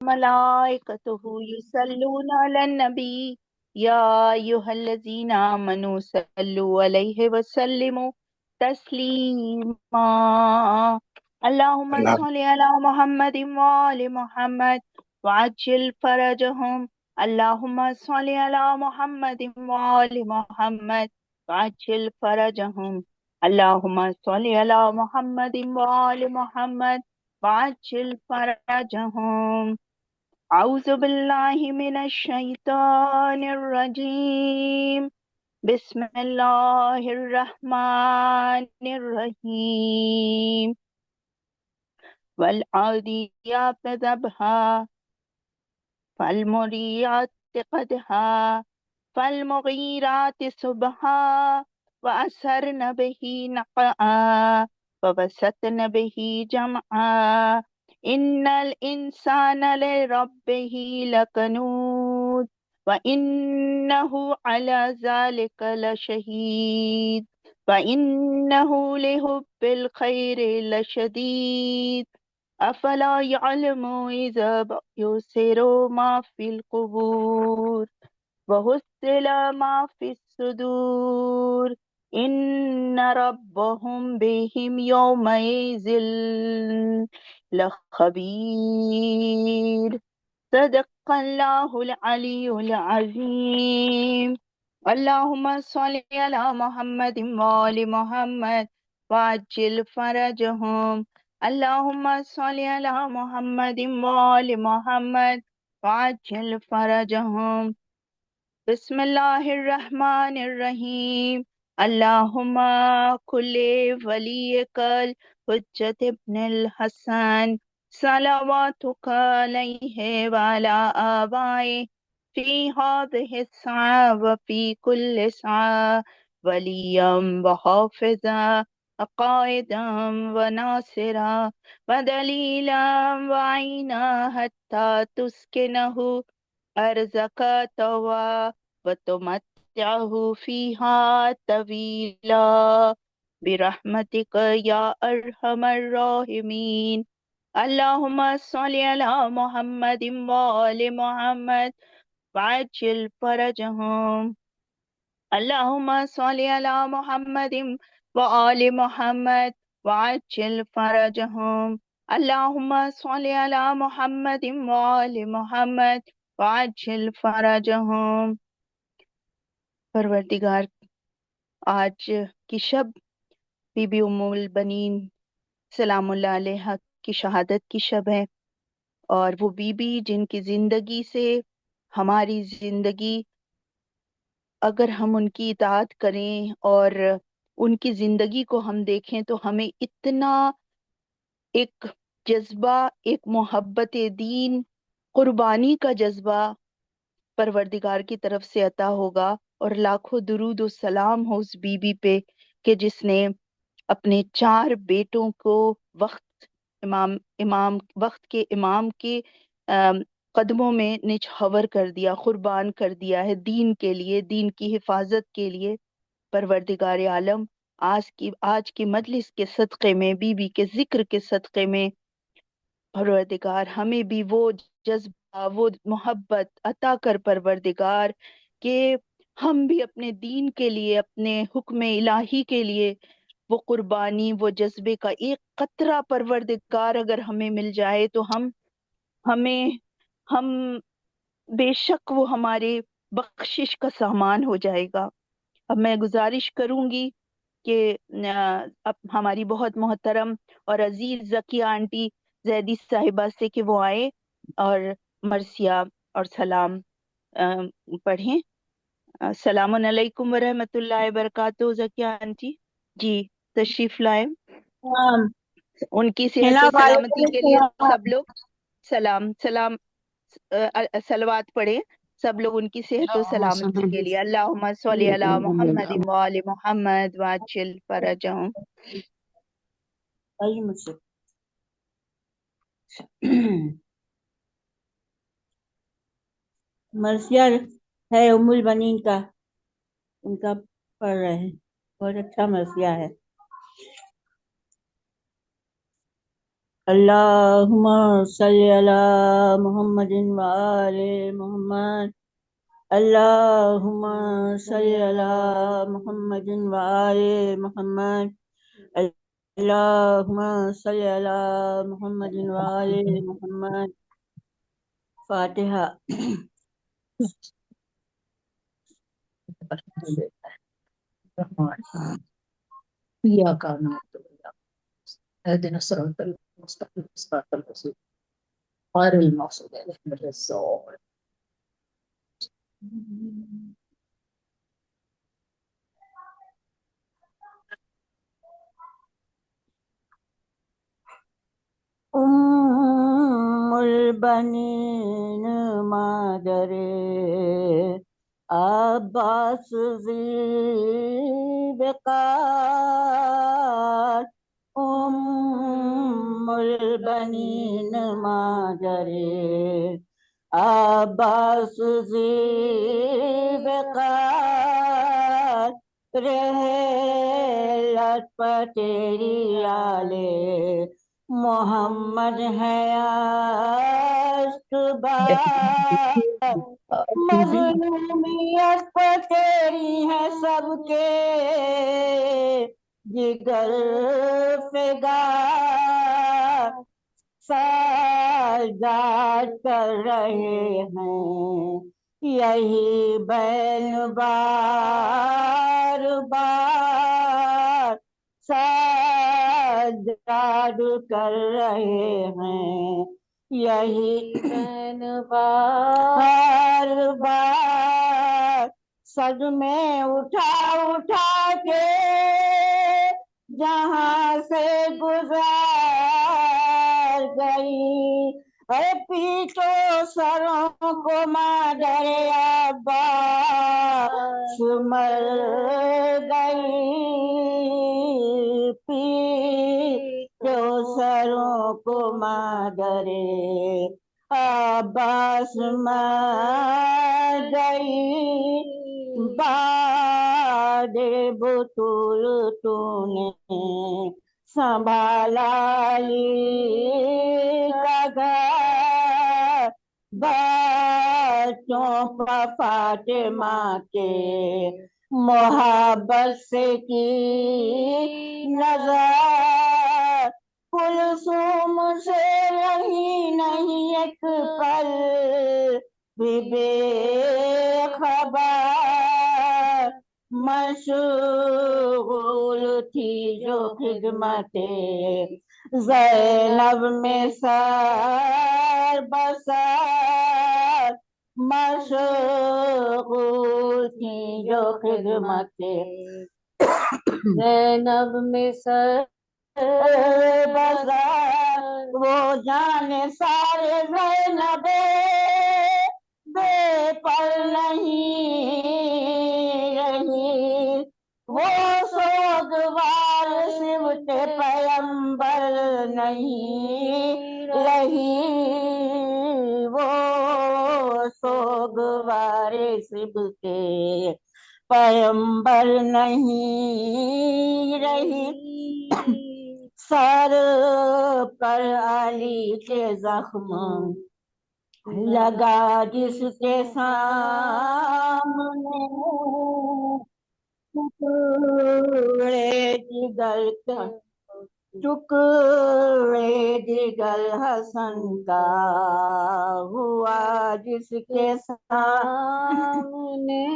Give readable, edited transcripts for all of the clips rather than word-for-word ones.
وملائكته يصلون على النبي يا أيها الذين آمنوا صلوا عليه وسلموا تسليما اللهم صل على محمد وآل محمد وعجل فرجهم اللهم صل على محمد وآل محمد وعجل فرجهم اللهم صل على محمد وآل محمد وعجل فرجهم أعوذ بالله من الشيطان الرجيم بسم الله الرحمن الرحيم والعاديات ضبحا فالمريات قدحا فالمغيرات صبحا وأسرن به نقعا وبسطن به جمعا إن الإنسان لربه لكنود وإنه على ذلك لشهيد وإنه لحب الخير لشديد أفلا يعلم إذا يسر ما في القبور وحصل ما في الصدور إن ربهم بهم يومئذ لخبير صدق الله العلي العظيم اللهم صل على محمد وآل محمد وعجل فرجهم اللهم صل على محمد وآل محمد وعجل فرجهم بسم الله الرحمن الرحيم اللهم كل وليك الحجة ابن الحسن صلواتك عليه وعلى آبائه في هذه الساعة وفي كل ساعة وليا وحافظا قائدا وناصرا ودليلا وعينا حتى تسكنه أرزك طوى وتمتعه فيها طويلا برحمتك يا أرحم الراحمين اللهم صل على محمد وآل محمد وعجل فرجهم اللهم صل على محمد وآل محمد وعجل فرجهم اللهم صل على محمد وآل محمد وعجل فرجهم پروردگار آج کی شب بی بی ام البنین سلام اللہ علیہا کی شہادت کی شب ہے، اور وہ بی بی جن کی زندگی سے ہماری زندگی، اگر ہم ان کی اطاعت کریں اور ان کی زندگی کو ہم دیکھیں تو ہمیں اتنا ایک جذبہ، ایک محبت دین، قربانی کا جذبہ پروردگار کی طرف سے عطا ہوگا، اور لاکھوں درود و سلام ہو اس بی بی پہ کہ جس نے اپنے 4 بیٹوں کو وقت کے امام کے قدموں میں نچھاور کر دیا، قربان کر دیا ہے دین کے لیے، دین کی حفاظت کے لیے۔ پروردگار عالم آج کی مجلس کے صدقے میں، بی بی کے ذکر کے صدقے میں پروردگار ہمیں بھی وہ جذبہ، وہ محبت عطا کر پروردگار، کہ ہم بھی اپنے دین کے لیے، اپنے حکم الہی کے لیے وہ قربانی، وہ جذبے کا ایک قطرہ پروردگار اگر ہمیں مل جائے تو ہم بے شک وہ ہمارے بخشش کا سامان ہو جائے گا۔ اب میں گزارش کروں گی کہ اب ہماری بہت محترم اور عزیز ذکیہ آنٹی زیدی صاحبہ سے کہ وہ آئے اور مرثیہ اور سلام پڑھیں۔ السلام علیکم ورحمۃ اللہ وبرکاتہ ذکیہ آنٹی، جی تشریف لائیں۔ ان کی صحت و سلامتی کے لیے سب لوگ سلام صلوات پڑھیں، سب لوگ ان کی صحت و سلامتی کے لیے۔ اللہم صلی علی محمد وآل محمد وعجل فرجہم۔ مرثیہ ہے ام البنین کا، ان کا پڑھ رہے ہیں، بہت اچھا مرثیہ ہے۔ اللهم صل على محمد وآل محمد. اللهم صل على محمد وآل محمد. اللهم صل على محمد وآل محمد. فاتحة. إياك نعبد وإياك نستعين اهدنا الصراط المستقيم صراط الذين غير المغضوب عليهم ولا الضالين. البنین مادر عباس ذیبقار. البنین مادر عباس ذیبقار. رہے لٹ تیری آلے محمد ہے اشکبار. مظلومیت پہ تیری ہے سب کے جگر فگار. سجاد کر رہے ہیں یہی بین بار بار. سجاد کر رہے ہیں یہی بین بار بار. صدمے اٹھا اٹھا کے جہاں سے گزار گئی. اے پیٹو سروں کو مادر عباس مر گئی. پیٹو سروں کو مادر عباس مر گئی. باد بطول تو نے سنبھالا علی کا گھر. بچوں پر فاطمہ کے محبت سے کی نظر. کلثوم سے رہی نہیں ایک پل بھی بے خبر. مشغول تھی جو خدمت زینب میں سر بسر. مشغول تھی جو خدمت زینب میں سر بسر. وہ جانے سارے زینب بے پر نہیں رہی. وہ سوگوار صفت پیمبر نہیں رہی. وہ سوگوار صفت پیمبر نہیں رہی. سر پر علی کے زخم لگا جس کے سامنے ٹکڑے جگر کا ٹکڑے جگر حسن کا ہوا جس کے سامنے.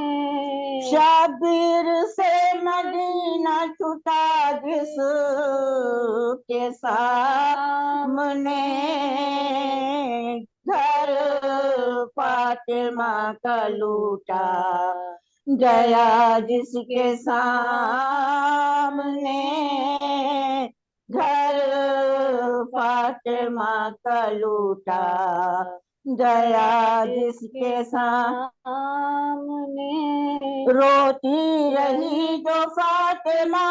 شبیر سے مدینہ چھٹا جس کے سامنے. گھر فاطمہ کا لوٹا گیا جس کے سامنے. گھر فاطمہ کا لوٹا گیا جس کے سامنے. روتی رہی جو فاطمہ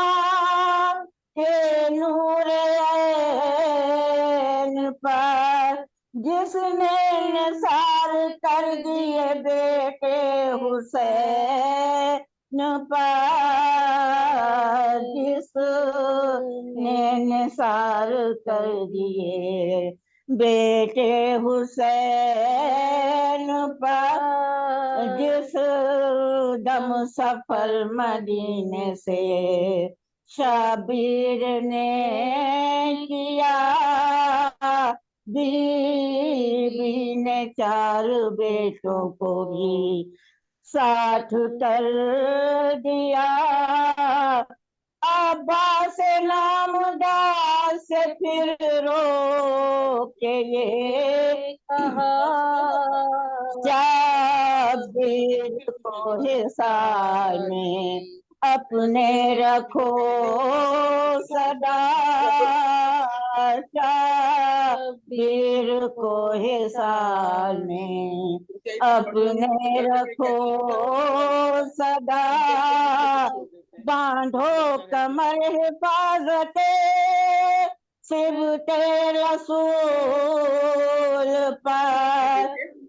کے نور عین پر جس نے نثار کر دیے بیٹے حسین پر جس نے نثار کر دیے بیٹے حسین پر، جس دم سفر مدینے سے شبیر نے کیا، بی بی نے 4 بیٹوں کو بھی ساتھ کر دیا، عباس نامدار سے پھر رو کے یہ کہا، شبیر کو حصار میں اپنے رکھو صدا، شبیر کو حصار میں اپنے رکھو صدا، باندھو کمر حفاظت صبت رسول پر،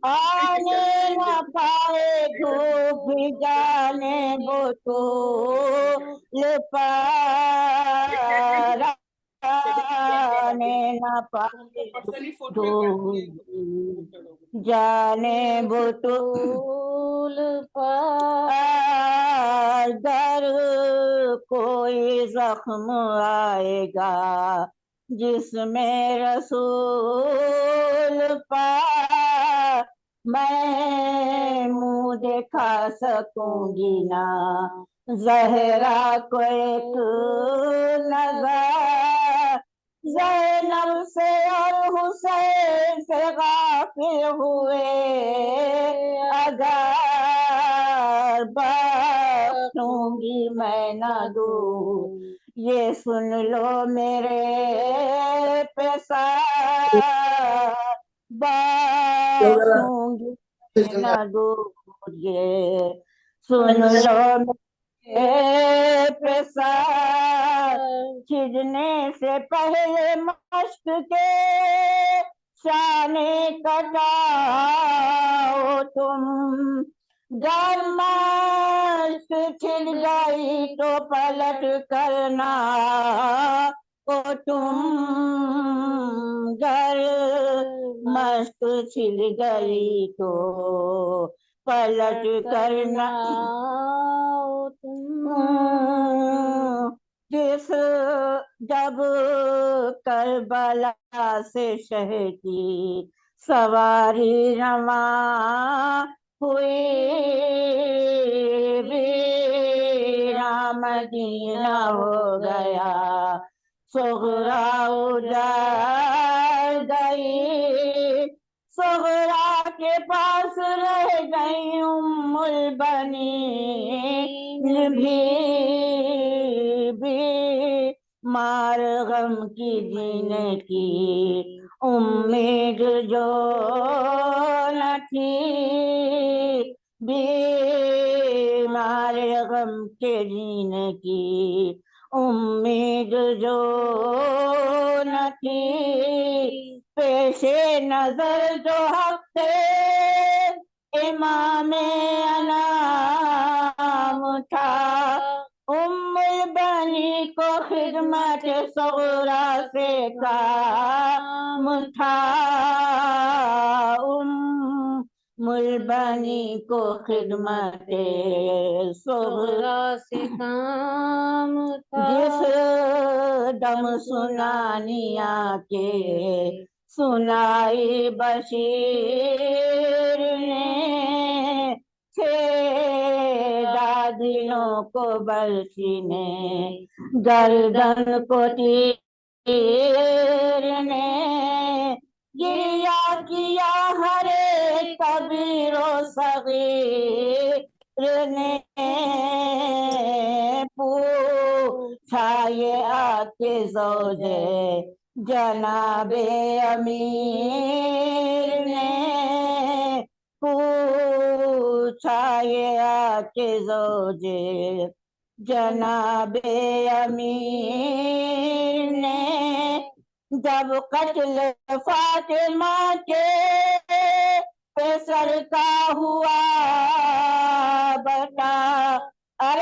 آنے نہ پائے دھوپ جانے بطول پر، آنے نہ پائے دھوپ جانے بطول پر، گر کوئی زخم آئے گا جس میں رسول پر، میں منہ دکھا سکوں گی نا زہرا کو ایک نظر، زینب سے اور حسین سے غافل ہوئے اگر، بخشوں گی میں نہ دوں یہ سن لو میرے پیسار، بخشوں گی میں نہ دوں یہ سن لو میرے پیسار، کھجنے سے پہلے مشق کے شانے کٹاؤ تم، گر مشق چھل گئی تو پلٹ کرنا او تم، گر مشق چھل گئی تو پلٹ کرنا تم، جب کربلا سے شہر کی سواری رواں ہوئی، ویراں مدینہ ہو گیا صغرا اجڑ گئی، صغرا کے پاس رہ گئی ام البنین بھی مار غم کی جینے کی امید جو نہ تھی، بیمار غم کے جینے کی امید جو نہ تھی، پیش نظر جو حق تھے امام انام تھا، ام البنی کو خدمت صغرا سے کام تھا، ام البنی کو خدمت صغرا سے کام تھا، جس دم سنانیا کے سنائی بشیر نے، دادیوں کو بلشی نے گردن کو تیر نے، گریا کیا ہر ایک کبیر و صغیر نے، پوچھا یہ آ کے زوجے جناب امیر نے، پوچھا یہ آ کے زوجے جناب امیر نے، جب قتل فاطمہ کے سر کا ہوا بتا، ارے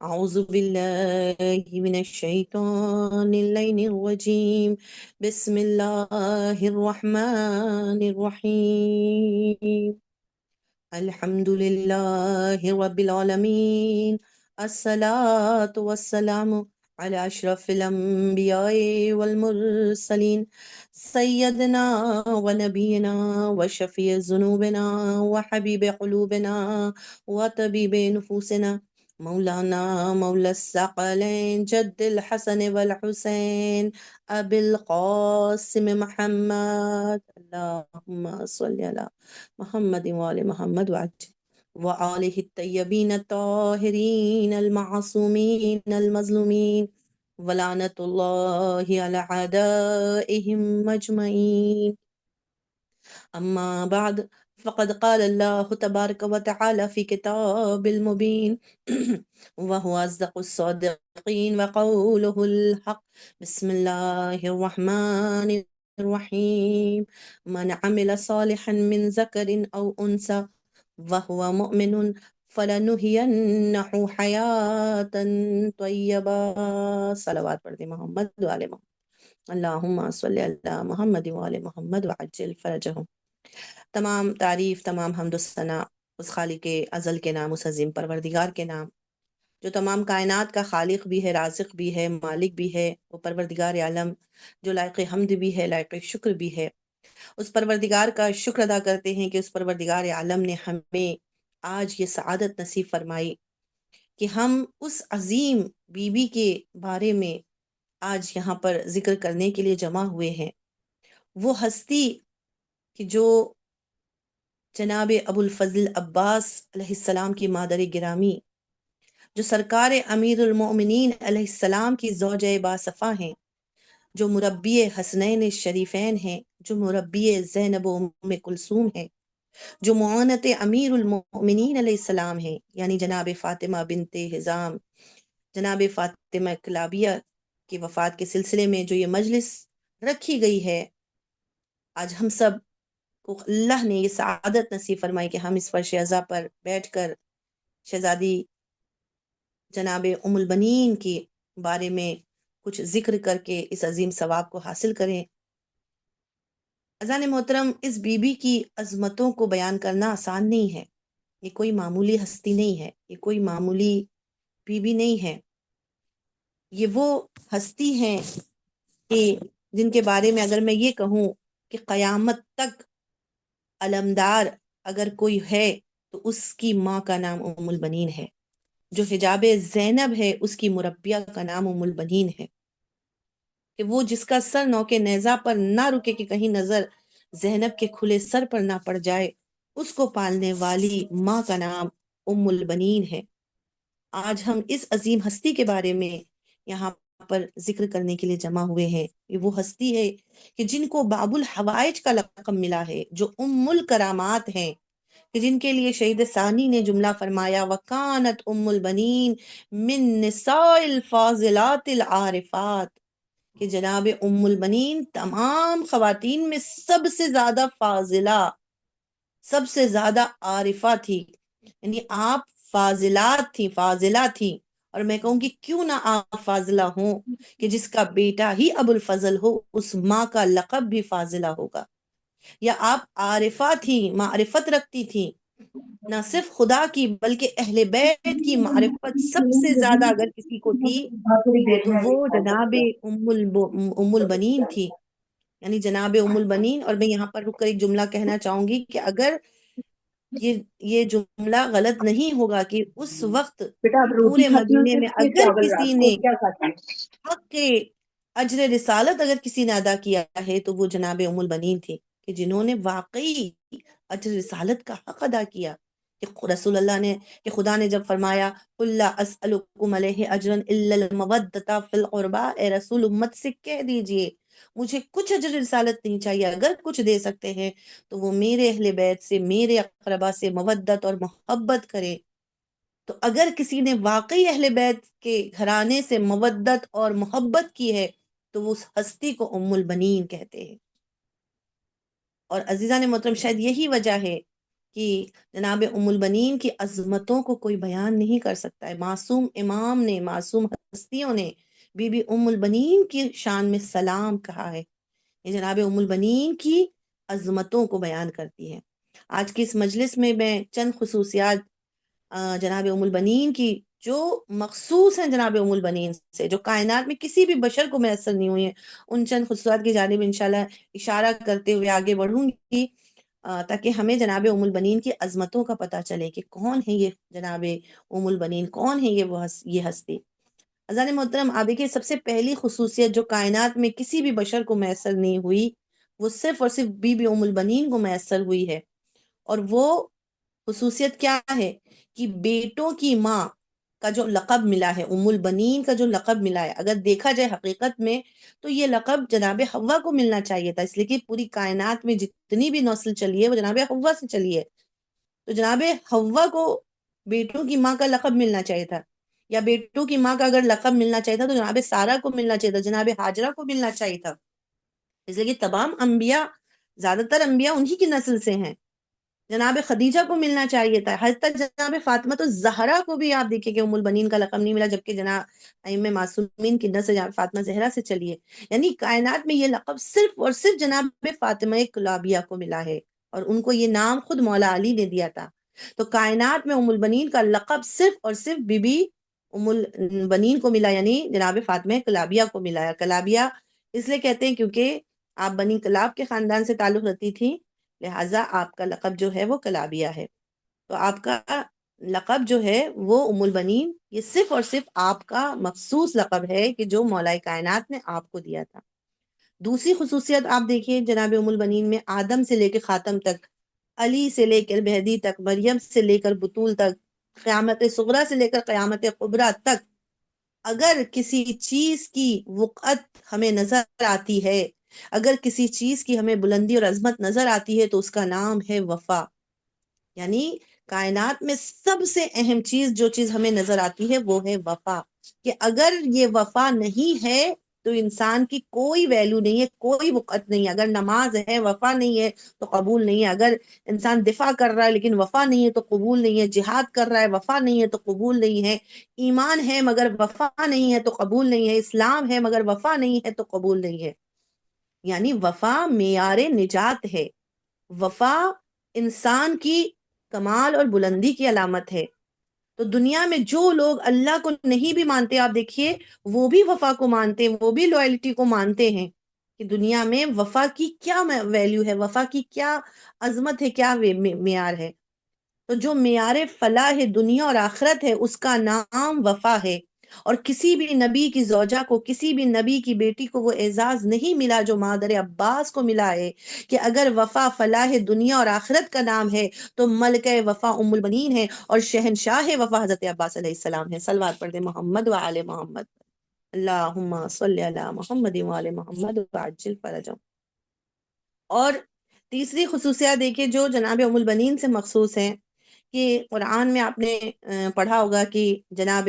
أعوذ بالله من الشيطان اللعين الرجيم. بسم الله الرحمن الرحيم. الحمد لله رب العالمين. الصلاة والسلام على أشرف الأنبياء والمرسلين سيدنا ونبينا وشفيع ذنوبنا وحبيب قلوبنا وطبيب نفوسنا مولانا مولى الثقلين جد الحسن والحسين أبي القاسم محمد. اللهم صل على محمد وآل محمد وآله الطيبين الطاهرين المعصومين المظلومين ولعنة الله على أعدائهم أجمعين. أما بعد، فقد قال الله تبارك وتعالى في كتاب المبين وهو أصدق الصادقين وقوله الحق. بسم الله الرحمن الرحيم. من عمل صالحا من ذكر أو أنثى وهو مؤمن فَلَنُحْيِيَنَّهُ حَيَاةً طَيِّبَةً. صلوات پڑھ دیں محمد وعلى محمد، اللہم صلی علی محمد وعلى محمد وعجل فرجہم. تمام تعریف، تمام حمد و ثنا اس خالق ازل کے نام، اس عظیم پروردگار کے نام جو تمام کائنات کا خالق بھی ہے، رازق بھی ہے، مالک بھی ہے. وہ پروردگار عالم جو لائق حمد بھی ہے، لائق شکر بھی ہے. اس پروردگار کا شکر ادا کرتے ہیں کہ اس پروردگار عالم نے ہمیں آج یہ سعادت نصیب فرمائی کہ ہم اس عظیم بی بی کے بارے میں آج یہاں پر ذکر کرنے کے لیے جمع ہوئے ہیں. وہ ہستی کہ جو جناب ابو الفضل عباس علیہ السلام کی مادر گرامی، جو سرکار امیر المؤمنین علیہ السلام کی زوجہ باصفا ہیں، جو مربی حسنین شریفین ہیں، جو مربی زینب و ام کلثوم ہیں، جو معاونت امیر المؤمنین علیہ السلام ہیں، یعنی جناب فاطمہ بنت حزام، جناب فاطمہ کلابیہ کی وفات کے سلسلے میں جو یہ مجلس رکھی گئی ہے، آج ہم سب کو اللہ نے یہ سعادت نصیب فرمائی کہ ہم اس فرش عزا پر بیٹھ کر شہزادی جناب ام البنین کے بارے میں کچھ ذکر کر کے اس عظیم ثواب کو حاصل کریں. اذان محترم، اس بی بی کی عظمتوں کو بیان کرنا آسان نہیں ہے. یہ کوئی معمولی ہستی نہیں ہے، یہ کوئی معمولی بی بی نہیں ہے. یہ وہ ہستی ہیں کہ جن کے بارے میں اگر میں یہ کہوں کہ قیامت تک علمدار اگر کوئی ہے تو اس کی ماں کا نام ام البنین ہے. جو حجاب زینب ہے اس کی مربیہ کا نام ام البنین ہے. کہ وہ جس کا سر نوکے نیزہ پر نہ رکے کہ کہیں نظر زینب کے کھلے سر پر نہ پڑ جائے، اس کو پالنے والی ماں کا نام ام البنین ہے. آج ہم اس عظیم ہستی کے بارے میں یہاں پر ذکر کرنے کے لیے جمع ہوئے ہیں. یہ وہ ہستی ہے کہ جن کو باب الحوائج کا لقب ملا ہے، جو ام الکرامات ہیں، کہ جن کے لیے شہید ثانی نے جملہ فرمایا وَكَانَتْ ام البنین من نساء الفاضلات العارفات، کہ جناب ام البنین تمام خواتین میں سب سے زیادہ فاضلہ، سب سے زیادہ عارفہ تھی. یعنی آپ فاضلات تھی، فاضلہ تھی. اور میں کہوں گی کیوں نہ آپ فاضلہ ہوں کہ جس کا بیٹا ہی ابو الفضل ہو، اس ماں کا لقب بھی فاضلہ ہوگا. یا آپ عارفہ تھی، معرفت رکھتی تھی، نہ صرف خدا کی بلکہ اہل بیت کی معرفت سب سے زیادہ اگر کسی کو تھی تو وہ جناب ام البنین تھی. یعنی جناب ام البنین. اور میں یہاں پر رک کر ایک جملہ کہنا چاہوں گی کہ اگر یہ جملہ غلط نہیں ہوگا کہ اس وقت بیٹا آپ روٹی پورے کھاتی ہو مدینے میں صرف اگر چاول، کسی رات کو نے کیا کھاتی ہے؟ حق کے اجر رسالت اگر کسی نے ادا کیا ہے تو وہ جناب ام البنین تھی، کہ جنہوں نے واقعی اجر رسالت کا حق ادا کیا. کہ رسول اللہ نے، کہ خدا نے جب فرمایا قُلْ لَا أَسْأَلُكُمْ عَلَيْهِ أَجْرًا إِلَّا الْمَوَدَّةَ فِي الْقُرْبَى، اے رسول امت سے کہہ دیجئے مجھے کچھ اجر رسالت نہیں چاہیے، اگر کچھ دے سکتے ہیں تو وہ میرے اہل بیت سے، میرے اقربا سے مودت اور محبت کرے. تو اگر کسی نے واقعی اہل بیت کے گھرانے سے مودت اور محبت کی ہے تو وہ اس ہستی کو ام البنین کہتے ہیں. اور عزیزان محترم، شاید یہی وجہ ہے کہ جناب ام البنین کی عظمتوں کو کوئی بیان نہیں کر سکتا ہے. معصوم امام نے، معصوم ہستیوں نے بی بی ام البنین کی شان میں سلام کہا ہے. یہ جناب ام البنین کی عظمتوں کو بیان کرتی ہے. آج کی اس مجلس میں چند خصوصیات جناب ام البنین کی جو مخصوص ہیں جناب ام البنین سے، جو کائنات میں کسی بھی بشر کو میسر نہیں ہوئی ہیں، ان چند خصوصیات کی جانب انشاءاللہ اشارہ کرتے ہوئے آگے بڑھوں گی تاکہ ہمیں جناب ام البنین کی عظمتوں کا پتہ چلے کہ کون ہے یہ جناب ام البنین، کون ہے یہ ہستی. اذان محترم، آپ دیکھیے سب سے پہلی خصوصیت جو کائنات میں کسی بھی بشر کو میسر نہیں ہوئی وہ صرف اور صرف بی بی ام البنین کو میسر ہوئی ہے. اور وہ خصوصیت کیا ہے کہ بیٹوں کی ماں کا جو لقب ملا ہے، ام البنین کا جو لقب ملا ہے، اگر دیکھا جائے حقیقت میں تو یہ لقب جناب حوا کو ملنا چاہیے تھا، اس لیے کہ پوری کائنات میں جتنی بھی نسل چلی ہے وہ جناب حوا سے چلی ہے. تو جناب حوا کو بیٹوں کی ماں کا لقب ملنا چاہیے تھا، یا بیٹوں کی ماں کا اگر لقب ملنا چاہیے تھا تو جناب سارہ کو ملنا چاہیے تھا، جناب ہاجرہ کو ملنا چاہیے تھا. اس لیے کہ تمام انبیاء، زیادہ تر انبیاء انہی کی نسل سے ہیں. جناب خدیجہ کو ملنا چاہیے تھا، حتیٰ جناب فاطمہ تو زہرا کو بھی آپ دیکھیں کہ ام البنین کا لقب نہیں ملا، جبکہ جناب ائمہ معصومین کی نسل جناب فاطمہ زہرا سے چلی ہے۔ یعنی کائنات میں یہ لقب صرف اور صرف جناب فاطمہ کلابیہ کو ملا ہے، اور ان کو یہ نام خود مولا علی نے دیا تھا۔ تو کائنات میں ام البنین کا لقب صرف اور صرف بی بی ام البنین کو ملا، یعنی جناب فاطمہ کلابیہ کو ملا ہے۔ کلابیہ اس لیے کہتے ہیں کیونکہ آپ بنی کلاب کے خاندان سے تعلق رکھتی تھی، لہٰذا آپ کا لقب جو ہے وہ کلابیہ ہے۔ تو آپ کا لقب جو ہے وہ ام البنین، یہ صرف اور صرف آپ کا مخصوص لقب ہے کہ جو مولا کائنات نے آپ کو دیا تھا۔ دوسری خصوصیت آپ دیکھیے جناب ام البنین میں، آدم سے لے کے خاتم تک، علی سے لے کر مہدی تک، مریم سے لے کر بطول تک، قیامت صغریٰ سے لے کر قیامت کبریٰ تک، اگر کسی چیز کی وقعت ہمیں نظر آتی ہے، اگر کسی چیز کی ہمیں بلندی اور عظمت نظر آتی ہے تو اس کا نام ہے وفا۔ یعنی کائنات میں سب سے اہم چیز جو چیز ہمیں نظر آتی ہے وہ ہے وفا، کہ اگر یہ وفا نہیں ہے تو انسان کی کوئی ویلیو نہیں ہے، کوئی وقعت نہیں ہے۔ اگر نماز ہے وفا نہیں ہے تو قبول نہیں ہے، اگر انسان دفاع کر رہا ہے لیکن وفا نہیں ہے تو قبول نہیں ہے، جہاد کر رہا ہے وفا نہیں ہے تو قبول نہیں ہے، ایمان ہے مگر وفا نہیں ہے تو قبول نہیں ہے، اسلام ہے مگر وفا نہیں ہے تو قبول نہیں ہے۔ یعنی وفا معیار نجات ہے، وفا انسان کی کمال اور بلندی کی علامت ہے۔ تو دنیا میں جو لوگ اللہ کو نہیں بھی مانتے، آپ دیکھیے وہ بھی وفا کو مانتے ہیں، وہ بھی لوائلٹی کو مانتے ہیں کہ دنیا میں وفا کی کیا ویلیو ہے، وفا کی کیا عظمت ہے، کیا معیار ہے۔ تو جو معیار فلاح دنیا اور آخرت ہے اس کا نام وفا ہے، اور کسی بھی نبی کی زوجہ کو، کسی بھی نبی کی بیٹی کو وہ اعزاز نہیں ملا جو مادر عباس کو ملا ہے، کہ اگر وفا فلاح دنیا اور آخرت کا نام ہے تو ملکہ وفا ام البنین ہے، اور شہنشاہ وفا حضرت عباس علیہ السلام ہے۔ صلوات پڑھ دیں محمد وآل محمد، اللہم صلی علی محمد وآل محمد وعجل فرجهم۔ اور تیسری خصوصیات دیکھیں جو جناب ام البنین سے مخصوص ہیں، کہ قرآن میں آپ نے پڑھا ہوگا کہ جناب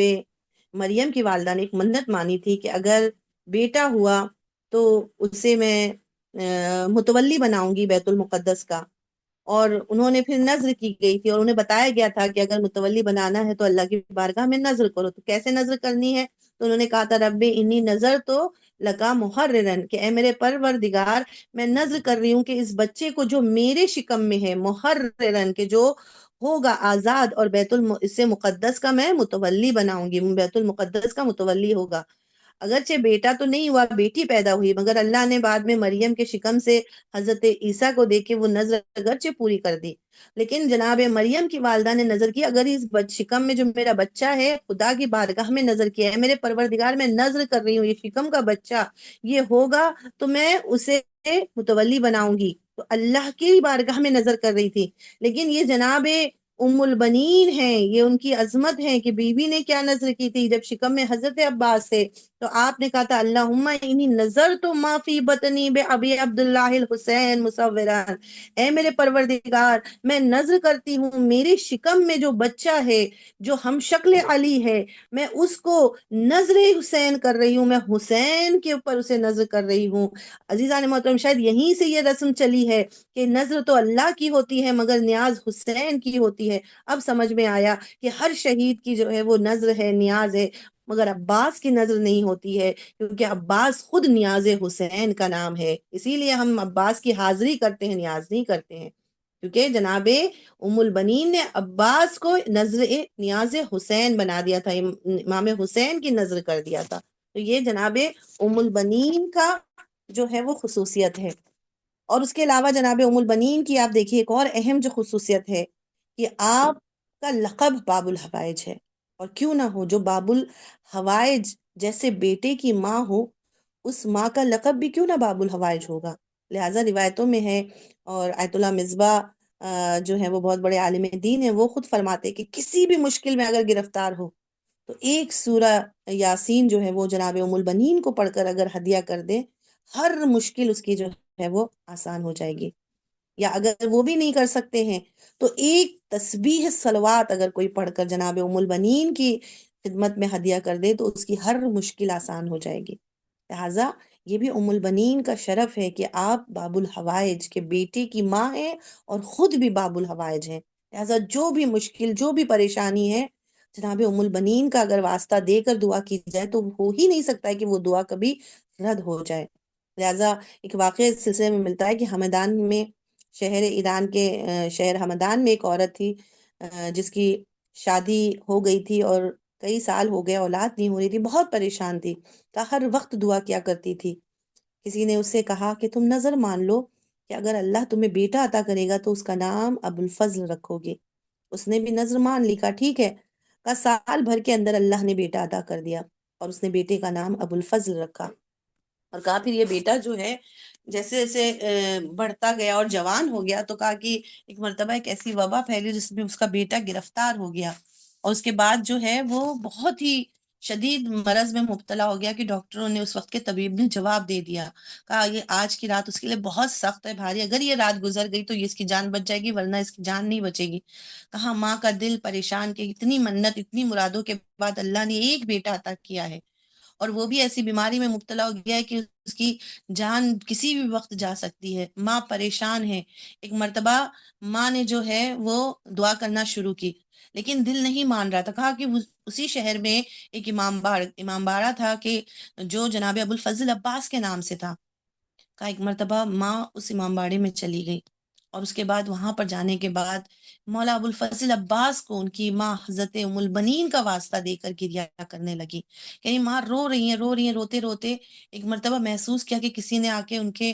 مریم کی والدہ نے ایک منت مانی تھی کہ اگر بیٹا ہوا تو اسے میں متولی بناؤں گی بیت المقدس کا، اور انہوں نے پھر نذر کی گئی تھی، اور انہیں بتایا گیا تھا کہ اگر متولی بنانا ہے تو اللہ کی بارگاہ میں نذر کرو۔ تو کیسے نذر کرنی ہے؟ تو انہوں نے کہا تھا رب انی نذر تو لگا محررن، کہ اے میرے پروردگار میں نذر کر رہی ہوں کہ اس بچے کو جو میرے شکم میں ہے، محررن کہ جو ہوگا آزاد، اور اس سے مقدس کا میں متولی بناؤں گی، بیت المقدس کا متولی ہوگا۔ اگرچہ بیٹا تو نہیں ہوا، بیٹی پیدا ہوئی، مگر اللہ نے بعد میں مریم کے شکم سے حضرت عیسیٰ کو دیکھ کے وہ نظر اگرچہ پوری کر دی، لیکن جناب مریم کی والدہ نے نظر کی اگر اس شکم میں جو میرا بچہ ہے خدا کی بارگاہ میں نظر کیا ہے، میرے پروردگار میں نظر کر رہی ہوں یہ شکم کا بچہ یہ ہوگا تو میں اسے متولی بناؤں گی، تو اللہ کی بارگاہ میں نظر کر رہی تھی۔ لیکن یہ جناب ام البنین ہیں، یہ ان کی عظمت ہے کہ بی بی نے کیا نظر کی تھی جب شکم میں حضرت عباس سے، تو آپ نے کہا تھا اللہم انی نظرت ما فی بطنی بابی عبداللہ الحسین مصوران، اے میرے پروردگار میں نظر کرتی ہوں میرے شکم میں جو بچہ ہے جو ہم شکل علی ہے، میں اس کو نظر حسین کر رہی ہوں، میں حسین کے اوپر اسے نظر کر رہی ہوں۔ عزیزان محترم شاید یہیں سے یہ رسم چلی ہے کہ نظر تو اللہ کی ہوتی ہے مگر نیاز حسین کی ہوتی ہے۔ اب سمجھ میں آیا کہ ہر شہید کی جو ہے وہ نظر ہے، نیاز ہے، مگر عباس کی نظر نہیں ہوتی ہے، کیونکہ عباس خود نیاز حسین کا نام ہے، اسی لیے ہم عباس کی حاضری کرتے ہیں، نیاز نہیں کرتے ہیں، کیونکہ جناب ام البنین نے عباس کو نظر نیاز حسین بنا دیا تھا، امام حسین کی نظر کر دیا تھا۔ تو یہ جناب ام البنین کا جو ہے وہ خصوصیت ہے۔ اور اس کے علاوہ جناب ام البنین کی آپ دیکھیے ایک اور اہم جو خصوصیت ہے کہ آپ کا لقب باب الحوائج ہے، اور کیوں نہ ہو، جو باب الحوائج جیسے بیٹے کی ماں ہو اس ماں کا لقب بھی کیوں نہ باب الحوائج ہوگا۔ لہٰذا روایتوں میں ہے، اور آیت اللہ مصباح جو ہے وہ بہت بڑے عالم دین ہیں، وہ خود فرماتے کہ کسی بھی مشکل میں اگر گرفتار ہو تو ایک سورہ یاسین جو ہے وہ جناب ام البنین کو پڑھ کر اگر ہدیہ کر دے، ہر مشکل اس کی جو ہے وہ آسان ہو جائے گی۔ یا اگر وہ بھی نہیں کر سکتے ہیں تو ایک تسبیح صلوات اگر کوئی پڑھ کر جناب ام البنین کی خدمت میں ہدیہ کر دے تو اس کی ہر مشکل آسان ہو جائے گی۔ لہٰذا یہ بھی ام البنین کا شرف ہے کہ آپ باب الحوائج کے بیٹے کی ماں ہیں اور خود بھی باب الحوائج ہیں، لہٰذا جو بھی مشکل، جو بھی پریشانی ہے، جناب ام البنین کا اگر واسطہ دے کر دعا کی جائے تو ہو ہی نہیں سکتا ہے کہ وہ دعا کبھی رد ہو جائے۔ لہٰذا ایک واقعہ اس سلسلے میں ملتا ہے کہ ہمدان میں، شہر ایران کے شہر ہمدان میں ایک عورت تھی جس کی شادی ہو گئی تھی اور کئی سال ہو گئے اولاد نہیں ہو رہی تھی، بہت پریشان تھی، ہر وقت دعا کیا کرتی تھی۔ کسی نے اس سے کہا کہ تم نظر مان لو کہ اگر اللہ تمہیں بیٹا عطا کرے گا تو اس کا نام ابو الفضل رکھو گے۔ اس نے بھی نظر مان لی، کہا ٹھیک ہے۔ کہا سال بھر کے اندر اللہ نے بیٹا عطا کر دیا اور اس نے بیٹے کا نام ابو الفضل رکھا، اور کہا پھر یہ بیٹا جو ہے جیسے جیسے بڑھتا گیا اور جوان ہو گیا تو کہا کہ ایک مرتبہ ایک ایسی وبا پھیلی جس میں اس کا بیٹا گرفتار ہو گیا، اور اس کے بعد جو ہے وہ بہت ہی شدید مرض میں مبتلا ہو گیا کہ ڈاکٹروں نے، اس وقت کے طبیب نے جواب دے دیا، کہا یہ آج کی رات اس کے لیے بہت سخت ہے، بھاری، اگر یہ رات گزر گئی تو یہ اس کی جان بچ جائے گی ورنہ اس کی جان نہیں بچے گی۔ کہا ماں کا دل پریشان کہ اتنی منت، اتنی مرادوں کے بعد اللہ نے ایک بیٹا عطا کیا ہے اور وہ بھی ایسی بیماری میں مبتلا ہو گیا ہے کہ اس کی جان کسی بھی وقت جا سکتی ہے۔ ماں پریشان ہے۔ ایک مرتبہ ماں نے جو ہے وہ دعا کرنا شروع کی لیکن دل نہیں مان رہا تھا۔ کہا کہ اسی شہر میں ایک امام باڑہ تھا کہ جو جناب ابو الفضل عباس کے نام سے تھا۔ کہا ایک مرتبہ ماں اس امام باڑے میں چلی گئی اور اس کے بعد وہاں پر جانے کے بعد مولا ابو الفضل عباس کو ان کی ماں حضرت ام البنین کا واسطہ دے کر گریا کرنے لگی، یعنی ماں رو رہی ہیں، روتے روتے ایک مرتبہ محسوس کیا کہ کسی نے آ کے ان کے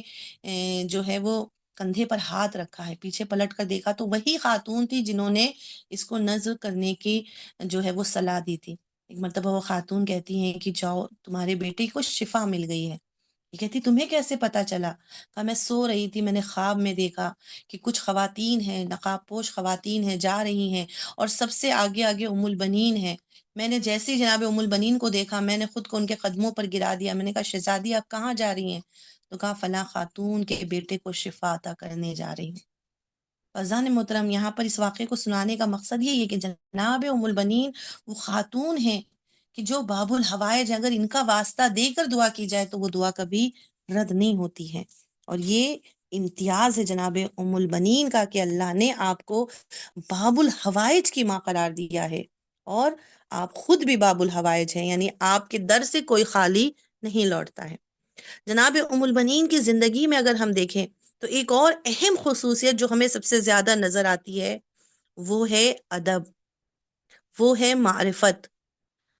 جو ہے وہ کندھے پر ہاتھ رکھا ہے۔ پیچھے پلٹ کر دیکھا تو وہی خاتون تھی جنہوں نے اس کو نذر کرنے کی جو ہے وہ صلاح دی تھی۔ ایک مرتبہ وہ خاتون کہتی ہیں کہ جاؤ تمہارے بیٹے کو شفا مل گئی ہے۔ یہ کہتی تمہیں کیسے پتا چلا؟ کہا میں سو رہی تھی، میں نے خواب میں دیکھا کہ کچھ خواتین ہیں، نقاب پوش خواتین ہیں، جا رہی ہیں اور سب سے آگے آگے ام البنین ہے۔ میں نے جیسے ہی جناب ام البنین کو دیکھا میں نے خود کو ان کے قدموں پر گرا دیا۔ میں نے کہا شہزادی آپ کہاں جا رہی ہیں؟ تو کہا فلاں خاتون کے بیٹے کو شفا عطا کرنے جا رہی ہوں۔ فضان محترم، یہاں پر اس واقعے کو سنانے کا مقصد یہی ہے کہ جناب ام البنین وہ خاتون ہیں کہ جو باب الحوائج، اگر ان کا واسطہ دے کر دعا کی جائے تو وہ دعا کبھی رد نہیں ہوتی ہے۔ اور یہ امتیاز ہے جناب ام البنین کا کہ اللہ نے آپ کو باب الحوائج کی ماں قرار دیا ہے، اور آپ خود بھی باب الحوائج ہیں، یعنی آپ کے در سے کوئی خالی نہیں لوٹتا ہے۔ جناب ام البنین کی زندگی میں اگر ہم دیکھیں تو ایک اور اہم خصوصیت جو ہمیں سب سے زیادہ نظر آتی ہے وہ ہے ادب، وہ ہے معرفت۔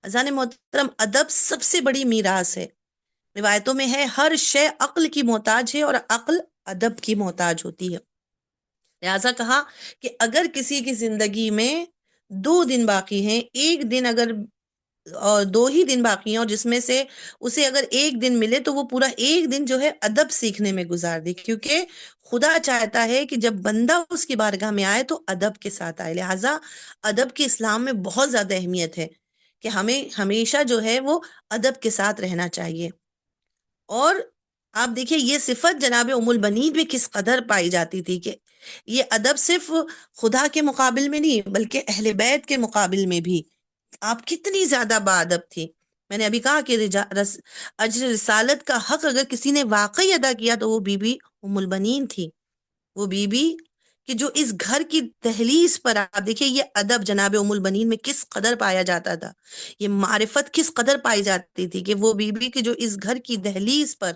اذان محترم، ادب سب سے بڑی میراث ہے۔ روایتوں میں ہے ہر شے عقل کی محتاج ہے اور عقل ادب کی محتاج ہوتی ہے۔ لہذا کہا کہ اگر کسی کی زندگی میں 2 دن باقی ہیں، ایک دن اگر اور 2 ہی دن باقی ہیں اور جس میں سے اسے اگر ایک دن ملے تو وہ پورا ایک دن جو ہے ادب سیکھنے میں گزار دے، کیونکہ خدا چاہتا ہے کہ جب بندہ اس کی بارگاہ میں آئے تو ادب کے ساتھ آئے۔ لہٰذا ادب کی اسلام میں بہت زیادہ اہمیت ہے کہ ہمیں ہمیشہ جو ہے وہ ادب کے ساتھ رہنا چاہیے۔ اور آپ دیکھیے یہ صفت جناب ام البنین میں کس قدر پائی جاتی تھی کہ یہ ادب صرف خدا کے مقابل میں نہیں بلکہ اہل بیت کے مقابل میں بھی آپ کتنی زیادہ باادب تھی۔ میں نے ابھی کہا کہ اجر رسالت کا حق اگر کسی نے واقعی ادا کیا تو وہ بی بی ام البنین تھی، وہ بی بی کہ جو اس گھر کی دہلیز پر، آپ دیکھیے یہ ادب جناب ام البنین میں کس قدر پایا جاتا تھا، یہ معرفت کس قدر پائی جاتی تھی کہ وہ بی بی کہ جو اس گھر کی دہلیز پر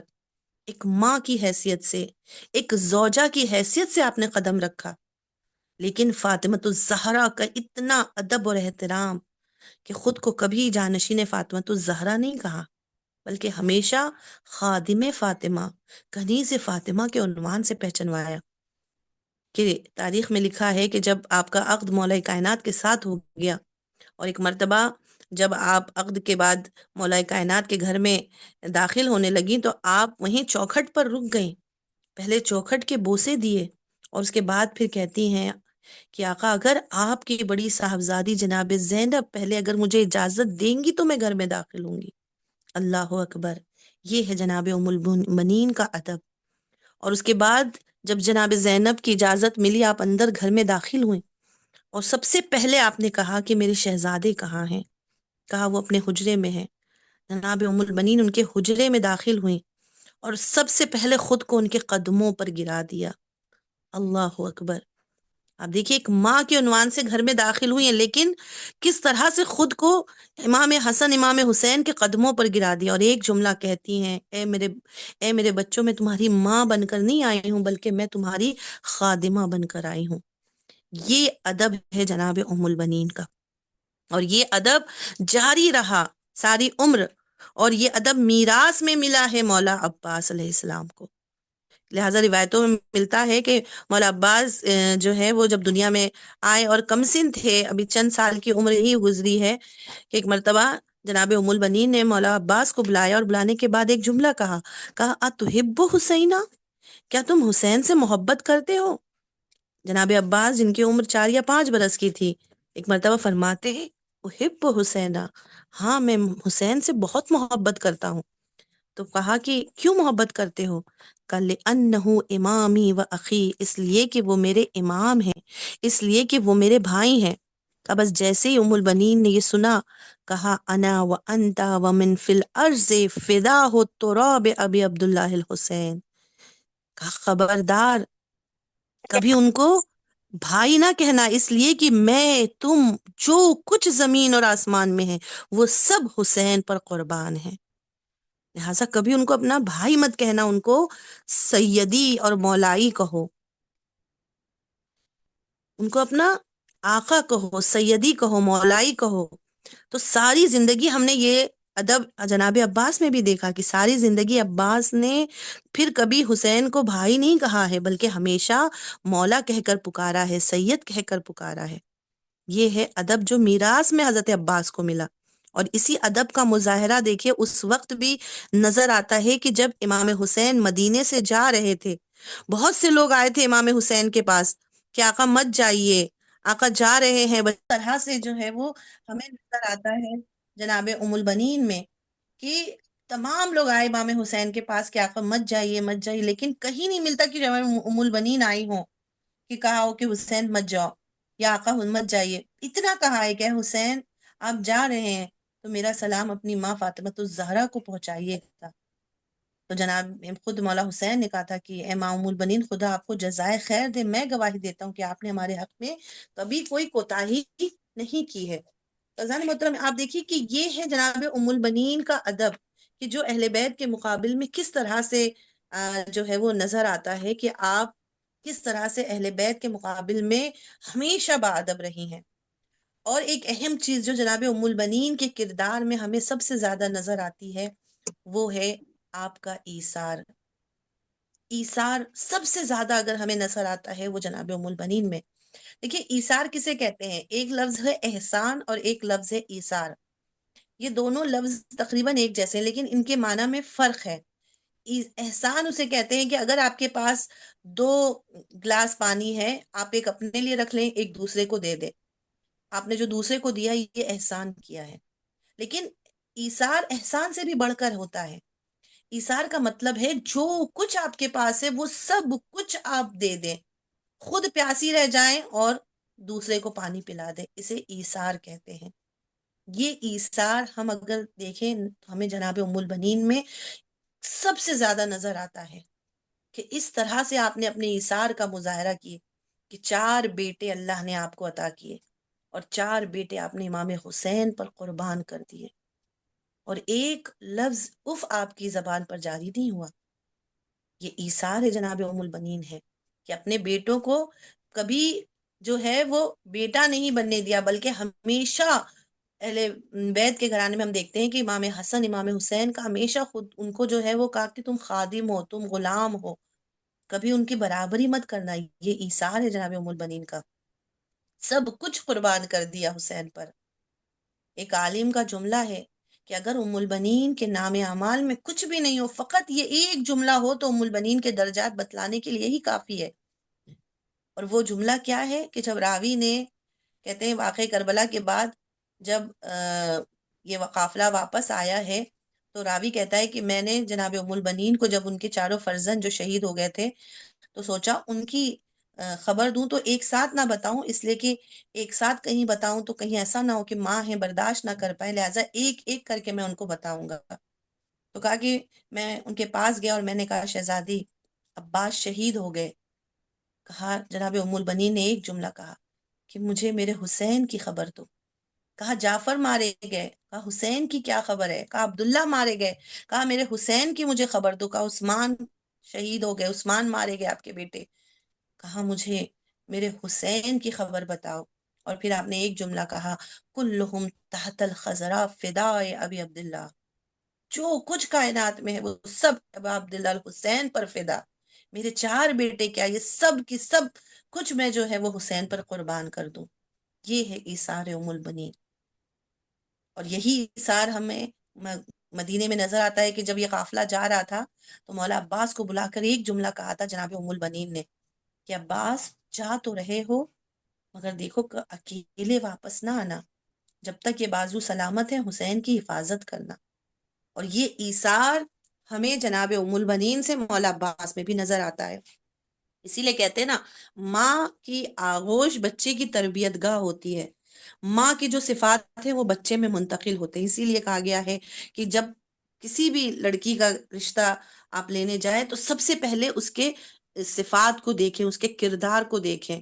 ایک ماں کی حیثیت سے، ایک زوجہ کی حیثیت سے آپ نے قدم رکھا، لیکن فاطمہ الزہرا کا اتنا ادب اور احترام کہ خود کو کبھی جانشین فاطمہ الزہرا نہیں کہا بلکہ ہمیشہ خادم فاطمہ، کنیز فاطمہ کے عنوان سے پہچنوایا۔ کہ تاریخ میں لکھا ہے کہ جب آپ کا عقد مولا کائنات کے ساتھ ہو گیا اور ایک مرتبہ جب آپ عقد کے بعد مولا کائنات کے گھر میں داخل ہونے لگیں تو آپ وہیں چوکھٹ پر رک گئیں، پہلے چوکھٹ کے بوسے دیے اور اس کے بعد پھر کہتی ہیں کہ آقا اگر آپ کی بڑی صاحبزادی جناب زینب پہلے اگر مجھے اجازت دیں گی تو میں گھر میں داخل ہوں گی۔ اللہ اکبر، یہ ہے جناب ام المؤمنین کا ادب۔ اور اس کے بعد جب جناب زینب کی اجازت ملی آپ اندر گھر میں داخل ہوئیں اور سب سے پہلے آپ نے کہا کہ میرے شہزادے کہاں ہیں؟ کہا وہ اپنے حجرے میں ہیں۔ جناب ام المؤمنین ان کے حجرے میں داخل ہوئیں اور سب سے پہلے خود کو ان کے قدموں پر گرا دیا۔ اللہ اکبر۔ آپ دیکھیے ایک ماں کے عنوان سے گھر میں داخل ہوئی ہیں، لیکن کس طرح سے خود کو امام حسن امام حسین کے قدموں پر گرا دیا، اور ایک جملہ کہتی ہیں، اے میرے بچوں، میں تمہاری ماں بن کر نہیں آئی ہوں، بلکہ میں تمہاری خادمہ بن کر آئی ہوں۔ یہ ادب ہے جناب ام البنین کا، اور یہ ادب جاری رہا ساری عمر، اور یہ ادب میراث میں ملا ہے مولا عباس علیہ السلام کو۔ لہٰذا روایتوں میں ملتا ہے کہ مولا عباس جو ہے وہ جب دنیا میں آئے اور کم سن تھے، ابھی چند سال کی عمر ہی گزری ہے، کہ ایک مرتبہ جناب ام البنین نے مولا عباس کو بلایا، اور بلانے کے بعد ایک جملہ کہا اتحب حسینہ، کیا تم حسین سے محبت کرتے ہو؟ جناب عباس جن کی عمر 4 یا 5 برس کی تھی، ایک مرتبہ فرماتے ہیں احب حسینہ، ہاں میں حسین سے بہت محبت کرتا ہوں۔ تو کہا کہ کیوں محبت کرتے ہو؟ قال لأنہ امامی و اخی، اس لیے کہ وہ میرے امام ہیں، اس لیے کہ وہ میرے بھائی ہیں۔ اب بس جیسے ہی ام البنین نے یہ سنا، کہا انا و انتا و من فی الارض فداہ التراب ابی عبداللہ الحسین، کہا خبردار، کبھی ان کو بھائی نہ کہنا، اس لیے کہ میں تم جو کچھ زمین اور آسمان میں ہے وہ سب حسین پر قربان ہے۔ لہٰذا کبھی ان کو اپنا بھائی مت کہنا، ان کو سیدی اور مولائی کہو، ان کو اپنا آقا کہو، سیدی کہو، مولائی کہو۔ تو ساری زندگی ہم نے یہ ادب جناب عباس میں بھی دیکھا کہ ساری زندگی عباس نے پھر کبھی حسین کو بھائی نہیں کہا ہے، بلکہ ہمیشہ مولا کہہ کر پکارا ہے، سید کہہ کر پکارا ہے۔ یہ ہے ادب جو میراث میں حضرت عباس کو ملا، اور اسی ادب کا مظاہرہ دیکھیے اس وقت بھی نظر آتا ہے کہ جب امام حسین مدینے سے جا رہے تھے، بہت سے لوگ آئے تھے امام حسین کے پاس کہ آقا مت جائیے، آقا جا رہے ہیں، بس طرح سے جو ہے وہ ہمیں نظر آتا ہے جناب ام البنین میں کہ تمام لوگ آئے امام حسین کے پاس کہ آقا مت جائیے مت جائیے، لیکن کہیں نہیں ملتا کہ جب ام البنین آئی ہوں کہ کہا ہو کہ حسین مت جاؤ یا آقا مت جائیے، اتنا کہا ہے کہ حسین آپ جا رہے ہیں تو میرا سلام اپنی ماں فاطمہ الزہرا کو پہنچائیے گا۔ تو جناب خود مولا حسین نے کہا تھا کہ اے ماں ام البنین، خدا آپ کو جزائے خیر دے، میں گواہی دیتا ہوں کہ آپ نے ہمارے حق میں کبھی کوئی کوتاہی نہیں کی ہے۔ عزیزان محترم، آپ دیکھیے کہ یہ ہے جناب ام البنین کا ادب، کہ جو اہل بیت کے مقابل میں کس طرح سے جو ہے وہ نظر آتا ہے کہ آپ کس طرح سے اہل بیت کے مقابل میں ہمیشہ باادب رہی ہیں۔ اور ایک اہم چیز جو جناب ام البنین کے کردار میں ہمیں سب سے زیادہ نظر آتی ہے، وہ ہے آپ کا ایثار۔ ایثار سب سے زیادہ اگر ہمیں نظر آتا ہے وہ جناب ام البنین میں۔ دیکھیے ایثار کسے کہتے ہیں؟ ایک لفظ ہے احسان اور ایک لفظ ہے ایثار۔ یہ دونوں لفظ تقریباً ایک جیسے ہیں، لیکن ان کے معنی میں فرق ہے۔ احسان اسے کہتے ہیں کہ اگر آپ کے پاس 2 گلاس پانی ہے، آپ ایک اپنے لیے رکھ لیں، ایک دوسرے کو دے دیں، آپ نے جو دوسرے کو دیا یہ احسان کیا ہے۔ لیکن ایثار احسان سے بھی بڑھ کر ہوتا ہے۔ ایثار کا مطلب ہے جو کچھ آپ کے پاس ہے وہ سب کچھ آپ دے دیں، خود پیاسی رہ جائیں اور دوسرے کو پانی پلا دیں، اسے ایثار کہتے ہیں۔ یہ ایثار ہم اگر دیکھیں تو ہمیں جناب ام البنین میں سب سے زیادہ نظر آتا ہے کہ اس طرح سے آپ نے اپنے ایثار کا مظاہرہ کیے کہ 4 بیٹے اللہ نے آپ کو عطا کیے، اور 4 بیٹے آپ نے امام حسین پر قربان کر دیے، اور ایک لفظ اف آپ کی زبان پر جاری نہیں ہوا۔ یہ ایثار ہے جناب ام البنین ہے کہ اپنے بیٹوں کو کبھی جو ہے وہ بیٹا نہیں بننے دیا، بلکہ ہمیشہ اہل بیت کے گھرانے میں ہم دیکھتے ہیں کہ امام حسن امام حسین کا ہمیشہ خود ان کو جو ہے وہ کہا کہ تم خادم ہو، تم غلام ہو، کبھی ان کی برابری مت کرنا۔ یہ ایثار ہے جناب ام البنین کا، سب کچھ قربان کر دیا حسین پر۔ ایک عالم کا جملہ ہے کہ اگر ام البنین کے نام اعمال میں کچھ بھی نہیں ہو، فقط یہ ایک جملہ ہو تو ام البنین کے درجات بتلانے کے لیے ہی کافی ہے۔ اور وہ جملہ کیا ہے کہ جب راوی نے کہتے ہیں واقعہ کربلا کے بعد جب یہ قافلہ واپس آیا ہے تو راوی کہتا ہے کہ میں نے جناب ام البنین کو جب ان کے 4 فرزند جو شہید ہو گئے تھے تو سوچا ان کی خبر دوں تو ایک ساتھ نہ بتاؤں، اس لیے کہ ایک ساتھ کہیں بتاؤں تو کہیں ایسا نہ ہو کہ ماں ہے برداشت نہ کر پائے، لہٰذا ایک ایک کر کے میں ان کو بتاؤں گا۔ تو کہا کہ میں ان کے پاس گیا اور میں نے کہا شہزادی عباس شہید ہو گئے. کہا جناب ام البنین نے ایک جملہ کہا کہ مجھے میرے حسین کی خبر دو. کہا جعفر مارے گئے. کہا حسین کی کیا خبر ہے؟ کہا عبداللہ مارے گئے. کہا میرے حسین کی مجھے خبر دو. کہا عثمان شہید ہو گئے، عثمان مارے گئے آپ کے بیٹے. کہا مجھے میرے حسین کی خبر بتاؤ. اور پھر آپ نے ایک جملہ کہا کلہم تحت الخضرا فدائے ابی عبداللہ، جو کچھ کائنات میں ہے وہ سب ابا عبداللہ الحسین پر فدا. میرے 4 بیٹے کیا، یہ سب کی سب کچھ میں جو ہے وہ حسین پر قربان کر دوں. یہ ہے ایثار ام البنین. اور یہی ایثار ہمیں مدینے میں نظر آتا ہے کہ جب یہ قافلہ جا رہا تھا تو مولا عباس کو بلا کر ایک جملہ کہا تھا جناب ام البنین نے کہ عباس جا تو رہے ہو مگر دیکھو کہ اکیلے واپس نہ آنا، جب تک یہ بازو سلامت ہے حسین کی حفاظت کرنا. اور یہ ایثار ہمیں جناب ام البنین سے مولا عباس میں بھی نظر آتا ہے. اسی لیے کہتے ہیں نا ماں کی آغوش بچے کی تربیت گاہ ہوتی ہے، ماں کی جو صفات ہیں وہ بچے میں منتقل ہوتے ہیں. اسی لیے کہا گیا ہے کہ جب کسی بھی لڑکی کا رشتہ آپ لینے جائیں تو سب سے پہلے اس کے صفات کو دیکھیں، اس کے کردار کو دیکھیں،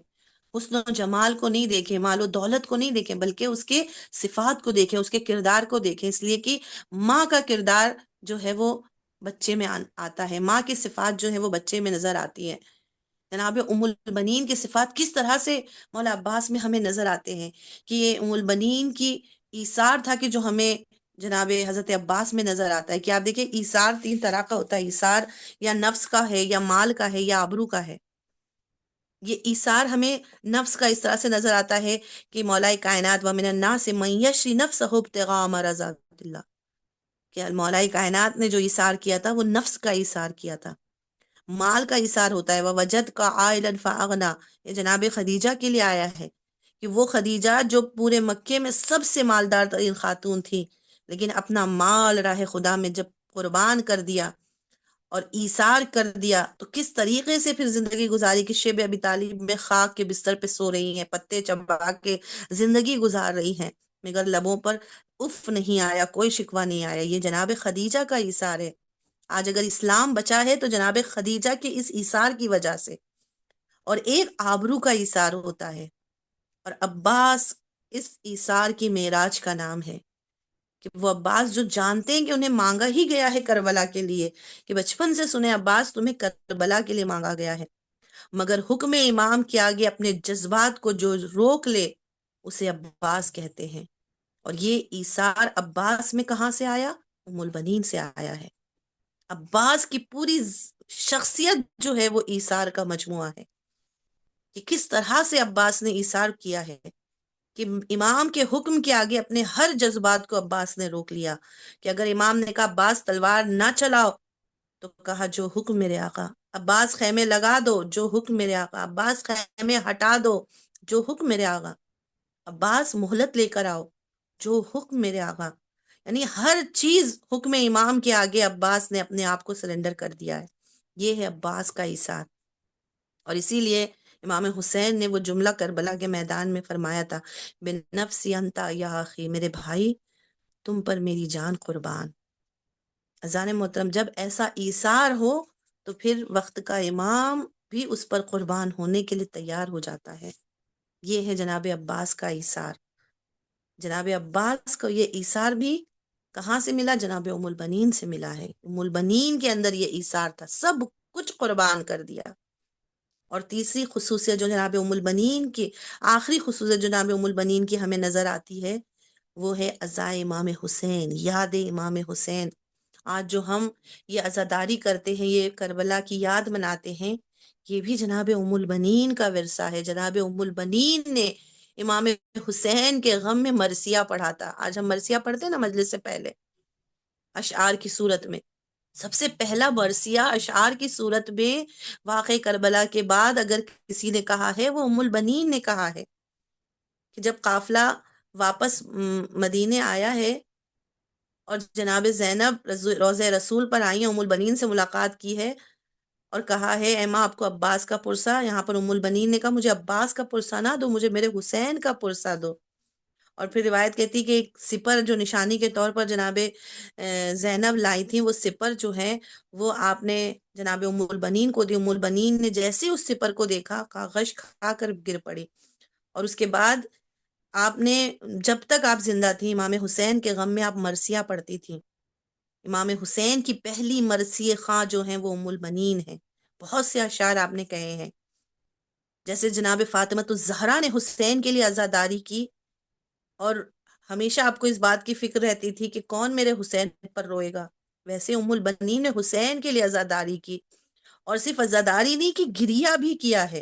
حسن و جمال کو نہیں دیکھیں، مال و دولت کو نہیں دیکھیں، بلکہ اس کے صفات کو دیکھیں، اس کے کردار کو دیکھیں. اس لیے کہ ماں کا کردار جو ہے وہ بچے میں آتا ہے، ماں کی صفات جو ہے وہ بچے میں نظر آتی ہے. جناب ام البنین کی صفات کس طرح سے مولا عباس میں ہمیں نظر آتے ہیں کہ یہ ام البنین کی ایثار تھا کہ جو ہمیں جناب حضرت عباس میں نظر آتا ہے. کہ آپ دیکھیں ایثار 3 طرح کا ہوتا ہے، ایثار یا نفس کا ہے، یا مال کا ہے، یا آبرو کا ہے. یہ ایثار ہمیں نفس کا اس طرح سے نظر آتا ہے کہ مولا کائنات ومن الناس من یشری نفسہ ابتغاء مرضات اللہ، کہ مولا کائنات نے جو ایثار کیا تھا وہ نفس کا ایثار کیا تھا. مال کا ایثار ہوتا ہے وَوَجَدْكَ عَائِلًا فَأَغْنَا، یہ جناب خدیجہ کے لیے آیا ہے کہ وہ خدیجہ جو پورے مکے میں سب سے مالدار ترین خاتون تھی، لیکن اپنا مال راہ خدا میں جب قربان کر دیا اور ایثار کر دیا تو کس طریقے سے پھر زندگی گزاری کہ شیب ابی طالب میں خاک کے بستر پہ سو رہی ہیں، پتے چبا کے زندگی گزار رہی ہیں، مگر لبوں پر اف نہیں آیا، کوئی شکوہ نہیں آیا. یہ جناب خدیجہ کا ایثار ہے. آج اگر اسلام بچا ہے تو جناب خدیجہ کے اس ایثار کی وجہ سے. اور ایک آبرو کا ایثار ہوتا ہے، اور عباس اس ایثار کی معراج کا نام ہے کہ وہ عباس جو جانتے ہیں کہ انہیں مانگا ہی گیا ہے کربلا کے لیے، کہ بچپن سے سنے عباس تمہیں کربلا کے لیے مانگا گیا ہے، مگر حکم امام کے آگے اپنے جذبات کو جو روک لے اسے عباس کہتے ہیں. اور یہ ایثار عباس میں کہاں سے آیا؟ ام البنین سے آیا ہے. عباس کی پوری شخصیت جو ہے وہ ایثار کا مجموعہ ہے کہ کس طرح سے عباس نے ایثار کیا ہے کہ امام کے حکم کے آگے اپنے ہر جذبات کو عباس نے روک لیا. کہ اگر امام نے کہا عباس تلوار نہ چلاؤ تو کہا جو حکم میرے آقا. عباس خیمے لگا دو، جو حکم میرے آقا. عباس خیمے ہٹا دو، جو حکم میرے آقا. عباس مہلت لے کر آؤ، جو حکم میرے آقا. یعنی ہر چیز حکم امام کے آگے عباس نے اپنے آپ کو سرنڈر کر دیا ہے. یہ ہے عباس کا ایثار. اور اسی لیے امام حسین نے وہ جملہ کربلا کے میدان میں فرمایا تھا بنفسی انتا یا اخی، میرے بھائی تم پر میری جان قربان. اذان محترم، جب ایسا ایثار ہو تو پھر وقت کا امام بھی اس پر قربان ہونے کے لیے تیار ہو جاتا ہے. یہ ہے جناب عباس کا ایثار. جناب عباس کو یہ ایثار بھی کہاں سے ملا؟ جناب ام البنین سے ملا ہے. ام البنین کے اندر یہ ایثار تھا، سب کچھ قربان کر دیا. اور تیسری خصوصیت جو جناب ام البنین کی، آخری خصوصیت جناب ام البنین کی ہمیں نظر آتی ہے وہ ہے عزائے امام حسین، یاد امام حسین. آج جو ہم یہ عزاداری کرتے ہیں، یہ کربلا کی یاد مناتے ہیں، یہ بھی جناب ام البنین کا ورثہ ہے. جناب ام البنین نے امام حسین کے غم میں مرثیہ پڑھا تھا. آج ہم مرثیہ پڑھتے ہیں نا مجلس سے پہلے اشعار کی صورت میں. سب سے پہلا مرثیہ اشعار کی صورت میں واقع کربلا کے بعد اگر کسی نے کہا ہے وہ ام البنین نے کہا ہے کہ جب قافلہ واپس مدینے آیا ہے اور جناب زینب روضہ رسول پر آئی ہیں، ام البنین سے ملاقات کی ہے اور کہا ہے اے ماں آپ کو عباس کا پرسہ. یہاں پر ام البنین نے کہا مجھے عباس کا پرسہ نہ دو، مجھے میرے حسین کا پرسہ دو. اور پھر روایت کہتی کہ ایک سپر جو نشانی کے طور پر جناب زینب لائی تھی، وہ سپر جو ہے وہ آپ نے جناب ام البنین کو دی۔ ام البنین نے جیسے اس سپر کو دیکھا کاغذ کھا کر گر پڑی، اور اس کے بعد آپ نے، جب تک آپ زندہ تھی، امام حسین کے غم میں آپ مرثیہ پڑھتی تھیں۔ امام حسین کی پہلی مرثیہ خواں جو ہیں وہ ام البنین ہیں۔ بہت سے اشعار آپ نے کہے ہیں، جیسے جناب فاطمہ الزہرا نے حسین کے لیے عزاداری کی، اور ہمیشہ آپ کو اس بات کی فکر رہتی تھی کہ کون میرے حسین پر روئے گا، ویسے ام البنین نے حسین کے لیے عزاداری کی، اور صرف عزاداری نہیں کی، گریہ بھی کیا ہے،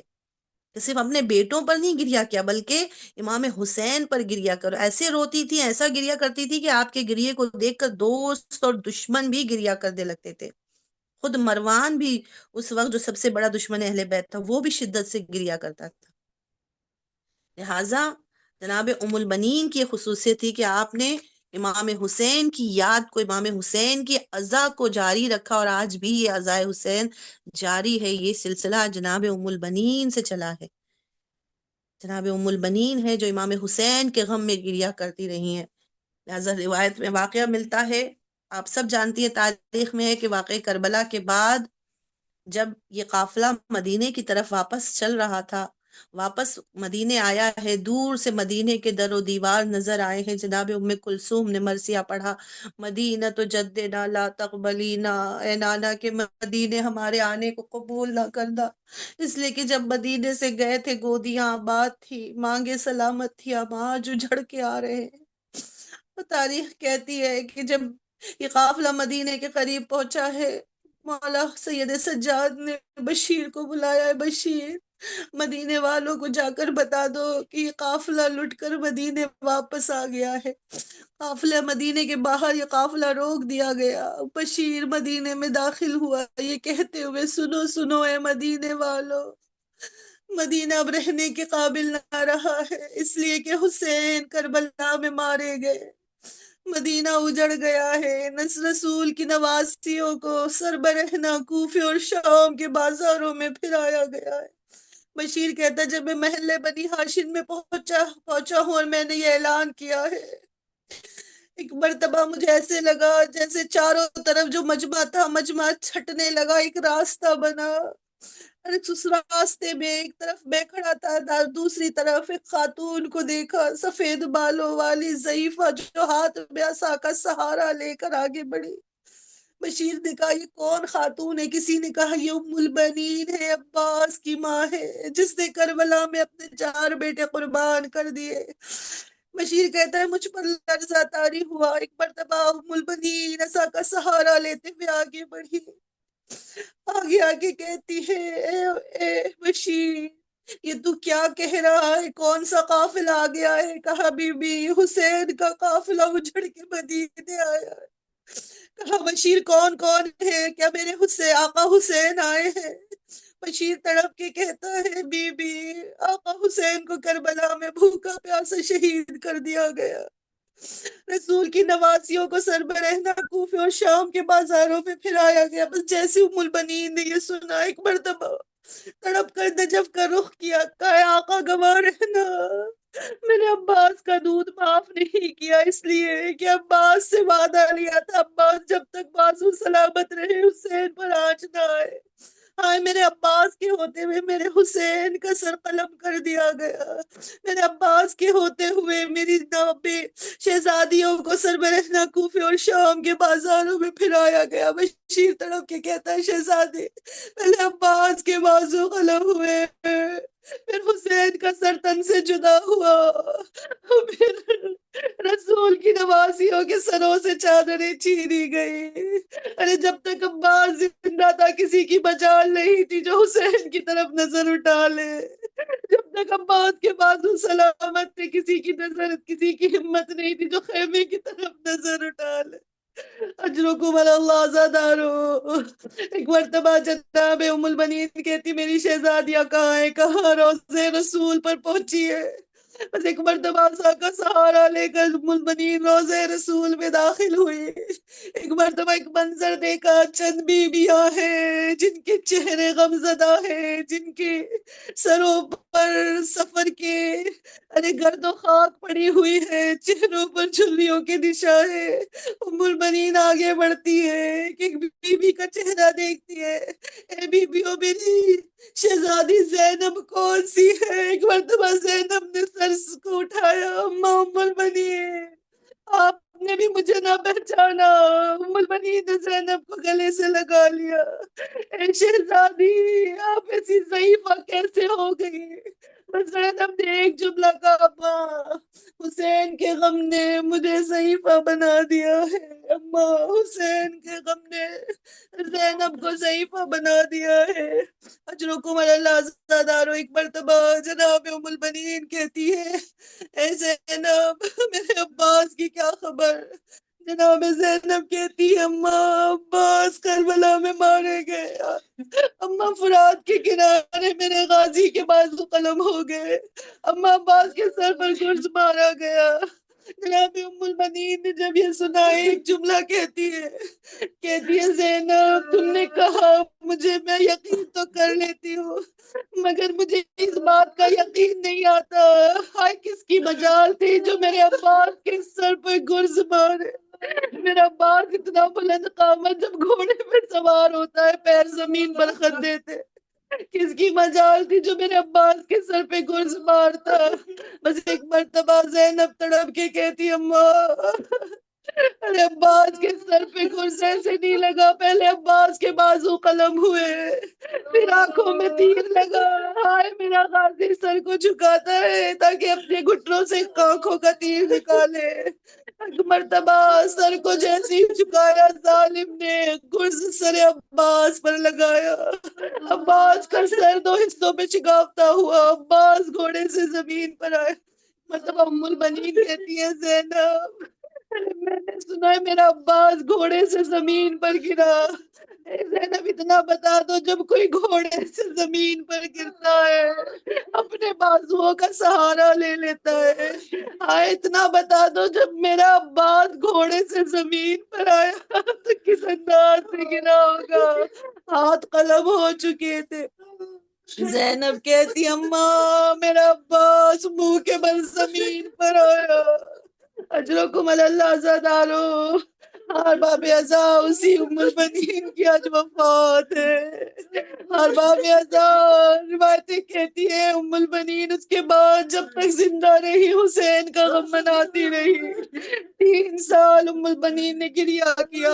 کہ صرف اپنے بیٹوں پر نہیں گریہ کیا بلکہ امام حسین پر گریہ کرو، ایسے روتی تھی، ایسا گریہ کرتی تھی کہ آپ کے گریے کو دیکھ کر دوست اور دشمن بھی گریہ کرنے لگتے تھے۔ خود مروان بھی اس وقت جو سب سے بڑا دشمن اہل بیت تھا، وہ بھی شدت سے گریہ کرتا تھا۔ لہٰذا جناب ام البنین کی خصوصیت تھی کہ آپ نے امام حسین کی یاد کو، امام حسین کی عزا کو جاری رکھا، اور آج بھی یہ عزائے حسین جاری ہے۔ یہ سلسلہ جناب ام البنین سے چلا ہے۔ جناب ام البنین ہے جو امام حسین کے غم میں گریہ کرتی رہی ہیں۔ لہٰذا روایت میں واقعہ ملتا ہے، آپ سب جانتی ہیں، تاریخ میں ہے کہ واقعہ کربلا کے بعد جب یہ قافلہ مدینے کی طرف واپس چل رہا تھا، واپس مدینے آیا ہے، دور سے مدینے کے در و دیوار نظر آئے ہیں، جناب ام کلثوم نے مرثیہ پڑھا، مدینہ تو جدنا لا تقبلینا، اے نانا کے مدینے ہمارے آنے کو قبول نہ کرنا، اس لیے کہ جب مدینے سے گئے تھے گودیاں آباد تھی، مانگے سلامت تھی، اب آج اجڑ کے آ رہے ہیں۔ تاریخ کہتی ہے کہ جب یہ قافلہ مدینے کے قریب پہنچا ہے، مولا سید سجاد نے بشیر کو بلایا ہے، بشیر مدینے والوں کو جا کر بتا دو کہ یہ قافلہ لٹ کر مدینے واپس آ گیا ہے۔ قافلہ مدینے کے باہر یہ قافلہ روک دیا گیا، بشیر مدینے میں داخل ہوا یہ کہتے ہوئے، سنو سنو اے مدینے والوں، مدینہ اب رہنے کے قابل نہ رہا ہے، اس لیے کہ حسین کربلا میں مارے گئے، مدینہ اجڑ گیا ہے، رسول کی نواسیوں کو سربرہنہ کوفے اور شام کے بازاروں میں پھرایا گیا ہے۔ بشیر کہتا جب میں محلے بنی ہاشم میں پہنچا ہوں اور میں نے یہ اعلان کیا ہے، ایک مرتبہ مجھے ایسے لگا جیسے چاروں طرف جو مجمع تھا، مجمع چھٹنے لگا، ایک راستہ بنا، اور اس راستے میں ایک طرف میں کھڑا تھا، دوسری طرف ایک خاتون کو دیکھا، سفید بالوں والی ضعیفہ، جو ہاتھ میں عصا کا سہارا لے کر آگے بڑھی۔ بشیر نے کہا یہ کون خاتون ہے؟ کسی نے کہا یہ ام البنین ہے، عباس کی ماں ہے، جس نے کربلا میں اپنے 4 بیٹے قربان کر دیے۔ بشیر کہتا ہے مجھ پر لرزہ طاری ہوا، ایک مرتبہ ام البنین عصا کا سہارا لیتے ہوئے آگے بڑھی، آگے آگے کہتی ہے اے بشیر یہ تو کیا کہہ رہا ہے؟ کون سا قافلہ آ گیا ہے؟ کہا بی بی حسین کا قافلہ اجڑ کے مدینے آیا ہے۔ کہا بشیر کون کون ہے؟ کیا میرے آقا حسین آئے ہیں؟ بشیر تڑپ کے کہتا ہے بی بی آقا حسین کو کربلا میں بھوکا پیاسا شہید کر دیا گیا، رسول کی نواسیوں کو سربرہنہ کوفے اور شام کے بازاروں میں پھرایا گیا۔ بس جیسے ام البنین نے یہ سنا، ایک مرتبہ تڑپ کر نجف کا رخ کیا، کہا آقا گواہ رہنا، میں نے عباس کا دودھ معاف نہیں کیا، اس لیے کہ عباس سے وعدہ لیا تھا عباس جب تک بازو سلامت رہے حسین پر آنچ نہ آئے۔ ہائے میرے عباس کے ہوتے ہوئے میرے حسین کا سر قلم کر دیا گیا، میرے عباس کے ہوتے ہوئے میری نابے شہزادیوں کو سربرہنہ کوفے اور شام کے بازاروں میں پھرایا گیا۔ بشیر تڑپ کے کہتا ہے شہزادے پہلے عباس کے بازو قلم ہوئے، پھر حسین کا سر تن سے جدا ہوا، پھر رسول کی نواسیوں کے سروں سے چادریں چھینی گئی۔ ارے جب تک عباس زندہ تھا کسی کی مجال نہیں تھی جو حسین کی طرف نظر اٹھا لے، جب تک عباس کے بازو سلامت تھے کسی کی نظر، کسی کی ہمت نہیں تھی جو خیمے کی طرف نظر اٹھا لے۔ اجرکم اللہ زادارو۔ ایک مرتبہ جناب ام البنین کہتی میری شہزادیاں کہاں ہے؟ کہاں؟ روضے رسول پر پہنچی ہے۔ بس ایک مرتبہ عصا کا سہارا لے کر ام البنین روضے رسول میں داخل ہوئی، ایک مرتبہ ایک منظر دیکھا، چند بیویاں ہیں جن کے چہرے غمزدہ ہیں، جن کے سروں پر سفر کے ارے گرد و خاک پڑی ہوئی ہے، چہروں پر جھریوں کی نشانیں۔ ام المنین آگے بڑھتی ہے کہ بی بی کا چہرہ دیکھتی ہے۔ اے بی بیو میری شہزادی زینب کون سی ہے؟ ایک مرتبہ زینب نے سر کو اٹھایا، اماں ام المنین آپ نے بھی مجھے نہ پہچانا؟ ام المنین نے زینب کو گلے سے لگا لیا۔ اے شہزادی آپ ایسی ضعیفہ کیسے ہو گئی؟ بس زینب نے ایک جملہ کہا، اماں حسین کے غم نے مجھے ضعیفہ بنا دیا ہے۔ اماں حسین کے غم نے زینب کو ضعیفہ بنا دیا ہے۔ اجرکم اللہ زادارو، ایک مرتبہ جناب ام البنین کہتی ہے، اے زینب میرے عباس کی کیا خبر؟ جناب زینب کہتی ہے، اماں عباس کربلا میں مارے گئے، اماں فرات کے کنارے میرے غازی کے بازو قلم ہو گئے، اماں عباس کے سر پر گرز مارا گیا۔ جناب ام البنین نے جب یہ سنا ایک جملہ کہتی ہے زینب تم نے کہا مجھے، میں یقین تو کر لیتی ہوں مگر مجھے اس بات کا یقین نہیں آتا، ہائے کس کی مجال تھی جو میرے عباس کے سر پر گرز مارے۔ میرا عباس اتنا بلند قامت، جب گھوڑے پہ سوار ہوتا ہے پیر زمین پر خد دیتے، کس کی مجال تھی جو میرے عباس کے سر پہ گرز مارتا۔ بس ایک مرتبہ زینب تڑپ کے کہتی، اماں ارے عباس کے سر پہ گرز ایسے نہیں لگا، پہلے عباس کے بازو قلم ہوئے، پھر آنکھوں میں تیر لگا، ہائے میرا غازی سر کو جھکاتا ہے تاکہ اپنے گھٹنوں سے آنکھوں کا تیر نکالے۔ ایک مرتبہ سر کو جیسے ہی جھکایا، ظالم نے گرز سر عباس پر لگایا، عباس کا سر دو حصوں میں شگافتہ ہوا، عباس گھوڑے سے زمین پر آئے۔ مرتبہ ام البنین کہتی ہے، زینب میں نے سنا ہے میرا عباس گھوڑے سے زمین پر گرا۔ اے زینب اتنا بتا دو، جب کوئی گھوڑے سے زمین پر گرتا ہے اپنے بازوؤں کا سہارا لے لیتا ہے، ہاں اتنا بتا دو جب میرا عباس گھوڑے سے زمین پر آیا تو کس انداز سے گرا ہوگا، ہاتھ قلم ہو چکے تھے۔ زینب کہتی، اماں میرا عباس منہ کے بل زمین پر آیا۔ اجرکم اللہ زادارو، ارباب ازا اسی ام البنین کی آج وفات ہے۔ ارباب ازا روایتیں کہتی ہیں ام البنین اس کے بعد جب تک زندہ رہی حسین کا غم مناتی رہی، 3 سال ام البنین نے گریہ کیا۔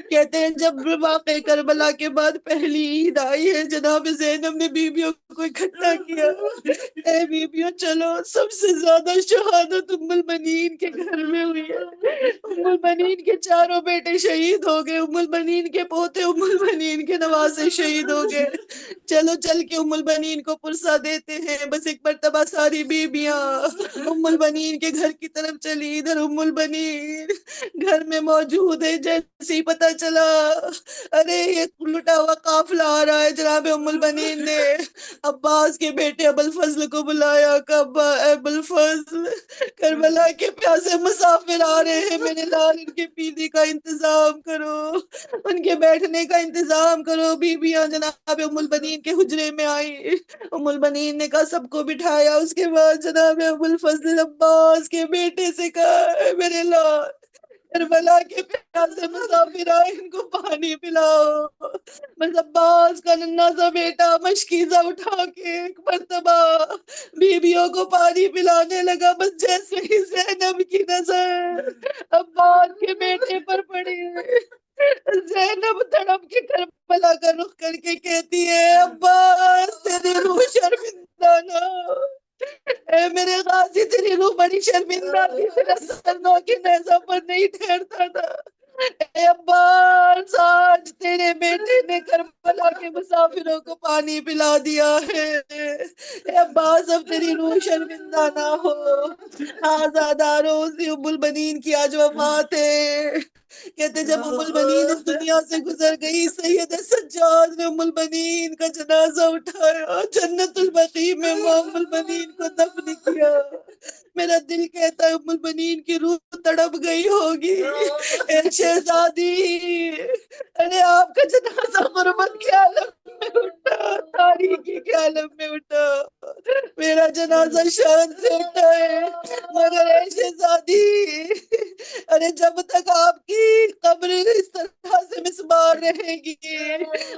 کہتے ہیں جب واقع کربلا کے بعد پہلی عید آئی ہے، جناب زینب نے بیویوں کو اکٹھا کیا، اے بیویوں چلو، سب سے زیادہ شہادت ام البنین کے گھر میں ہوئی ہے۔ ام البنین کے 4 بیٹے شہید ہو گئے، ام البنین کے پوتے ام البنین کے نواسے شہید ہو گئے۔ چلو چل کے ام البنین کو پرسہ دیتے ہیں۔ بس ایک مرتبہ ساری بیبیاں ام البنین کے گھر کی طرف چلی، ادھر ام البنین گھر میں موجود ہے، جیسے ہی پتہ چلا ارے یہ لٹا ہوا قافلہ آ رہا ہے، جناب ام البنین نے عباس کے بیٹے ابوالفضل کو بلایا کہ ابوالفضل کربلا کے پیاسے مسافر آ رہے ہیں، میرے لال ان کے پینے کا انتظام کرو، ان کے بیٹھنے کا انتظام کرو۔ بیویاں جناب ام البنین کے حجرے میں آئی، ام البنین نے کہا سب کو بٹھایا، اس کے بعد جناب ابوالفضل عباس کے بیٹے سے کہا، میرے لال کربلا کے پیاسے مسافر آئے، ان کو پانی پلاؤ۔ بس عباس کا ننھا سا بیٹا مشکیزہ اٹھا کے ایک مرتبہ بیویوں کو پانی پلانے لگا، بس جیسے ہی زینب کی نظر عباس کے بیٹے پر پڑی، زینب تڑپ کے کربلا کا رخ کر کے کہتی ہے، عباس تیری روح شرمندہ نہ ہو، اے میرے غازی تیری روح بڑی شرمندہ تھی، تیرا سر نو کے نیزہ پر نہیں ٹھہرتا تھا، اے عباس آج تیرے بیٹے نے کربلا کے مسافروں کو پانی پلا دیا ہے، اے عباس اب تیری روح شرمندہ نہ ہو۔ آزادارو اسی ام البنین کی آج وفات ہے۔ کہتے جب ام البنین اس دنیا سے گزر گئی، سید سجاد نے ام البنین کا جنازہ اٹھایا، جنت البقیع میں ام البنین کو دفن کیا۔ میرا دل کہتا ہے ام البنین کی روح تڑپ گئی ہوگی، اے شہزادی ارے آپ کا جنازہ غربت کے عالم میں اٹھا، تاریکی کے عالم میں اٹھا، میرا جنازہ شان سے اٹھا ہے، مگر اے شہزادی، ارے جب تک آپ کی قبر اس طرح سے مسمار رہے گی،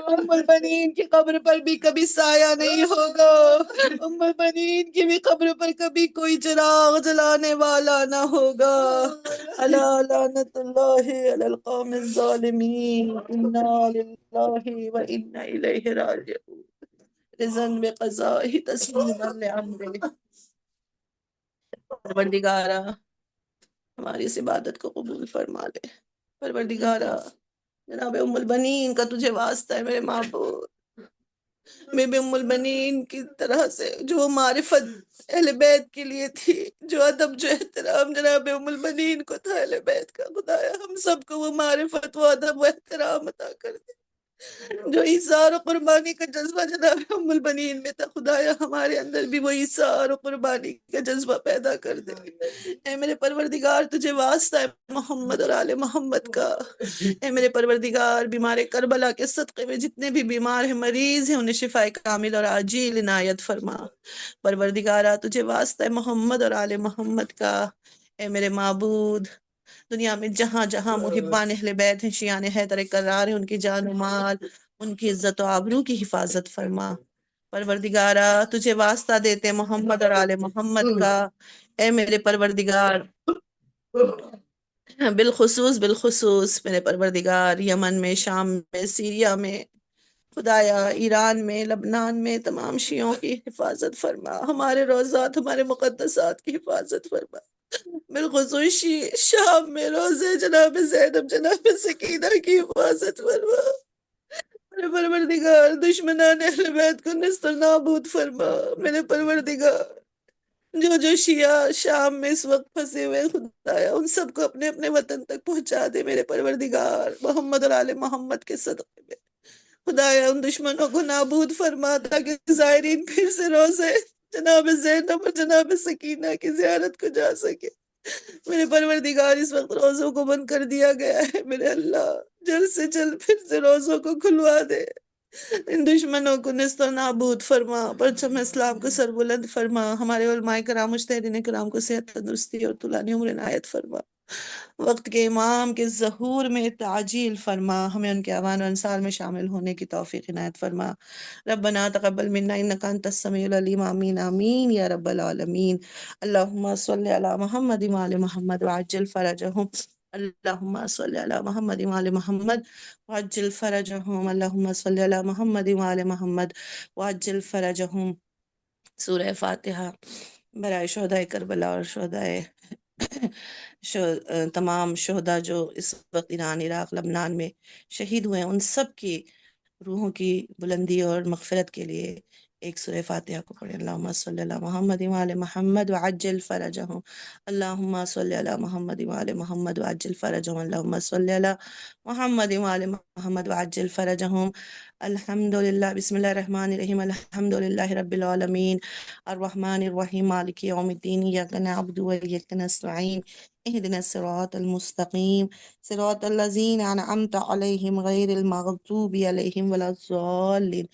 ام البنین کی قبر پر بھی کبھی سایہ نہیں ہوگا، ام البنین کی بھی قبر پر کبھی کوئی چراغ جلانے والا نہ ہوگا۔ الا لعنت اللہ علی القوم الظالمین، انا للہ و انا الیہ راجعون، رضا بقضائہ تسلیما لامرہ۔ پروردگارا ہماری اس عبادت کو قبول فرما لے۔ پروردگارا جناب ام البنین کا تجھے واسطہ ہے میرے معبود، میں بھی ام البنین کی طرح سے جو معرفت اہل بیت کے لیے تھی، جو ادب جو احترام جناب ام البنین کو تھا اہل بیت کا، خدایا ہم سب کو وہ معرفت، وہ ادب، وہ احترام عطا کر دے جو ایثار و قربانی کا جذبہ جناب ام البنین میں تھا۔ خدایا ہمارے اندر بھی وہ ایثار و قربانی کا جذبہ پیدا کر دے۔ اے میرے پروردگار تجھے واسطہ ہے محمد اور آل محمد کا، اے میرے پروردگار بیمار کربلا کے صدقے میں جتنے بھی بیمار ہیں، مریض ہیں، انہیں شفا کامل اور عاجل عنایت فرما۔ پروردگارا تجھے واسطہ ہے محمد اور آل محمد کا، اے میرے معبود دنیا میں جہاں جہاں محبان اہل بیت ہیں، شیعان حیدر کرار ہیں، ان کی جان و مال، ان کی عزت و آبرو کی حفاظت فرما۔ پروردگارا تجھے واسطہ دیتے محمد اور آل محمد کا، اے میرے پروردگار بالخصوص میرے پروردگار یمن میں، شام میں، سیریا میں، خدایا ایران میں، لبنان میں تمام شیعوں کی حفاظت فرما، ہمارے روزات، ہمارے مقدسات کی حفاظت فرما، بالخصوص شام میں روزے جناب زینب، جناب سکینہ کی حفاظت فرما۔ میرے پروردگار دشمنان اہل بیت کو نست و نابود فرما۔ میرے پروردگار جو شیعہ شام میں اس وقت پھنسے ہوئے، خدایا ان سب کو اپنے اپنے وطن تک پہنچا دے میرے پروردگار، محمد اور آل محمد کے صدقے میں۔ خدایا ان دشمنوں کو نابود فرما تاکہ زائرین پھر سے روزے جناب زینب اور جناب سکینہ کی زیارت کو جا سکے۔ میرے پروردگار اس وقت روزوں کو بند کر دیا گیا ہے، میرے اللہ جلد سے جلد پھر سے روزوں کو کھلوا دے، ان دشمنوں کو نست و نابود فرما، پرچم اسلام کو سر بلند فرما، ہمارے علماء کرام مجتہدین کرام کو صحت تندرستی اور طولانی عمر عنایت فرما، وقت کے امام کے ظہور میں تعجیل فرما، ہمیں ان کے اعوان و انصار میں شامل ہونے کی توفیق عنایت فرما۔ ربنا تقبل منا انک انت السمیع العلیم، آمین آمین یا رب العالمین۔ اللہم صلی علی محمد وعلی محمد وعجل فرجہم، اللہم صلی علی محمد وعلی محمد وعجل فرجہم، اللہم صلی علی محمد وعلی محمد وعجل فرجہم۔ سورہ فاتحہ برائے شہدائے کربلا اور تمام شہداء جو اس وقت ایران، عراق، لبنان میں شہید ہوئے ہیں، ان سب کی روحوں کی بلندی اور مغفرت کے لیے ایک سورہ فاتحہ کو پڑھیں۔ اللہم صلی علی محمد وعلی محمد وعجل فرجہم، اللہم صلی علی محمد وعلی محمد وعجل فرجہم، اللہم صلی علی محمد وعلی محمد وعجل فرجہم۔ الحمدللہ، بسم اللہ الرحمن الرحیم، الحمدللہ رب العالمین، الرحمن الرحیم، مالک یوم الدین، ایاک نعبد و ایاک نستعین، اہدنا الصراط المستقیم، صراط الذین انعمت علیہم غیر المغضوب علیہم ولا الضالین۔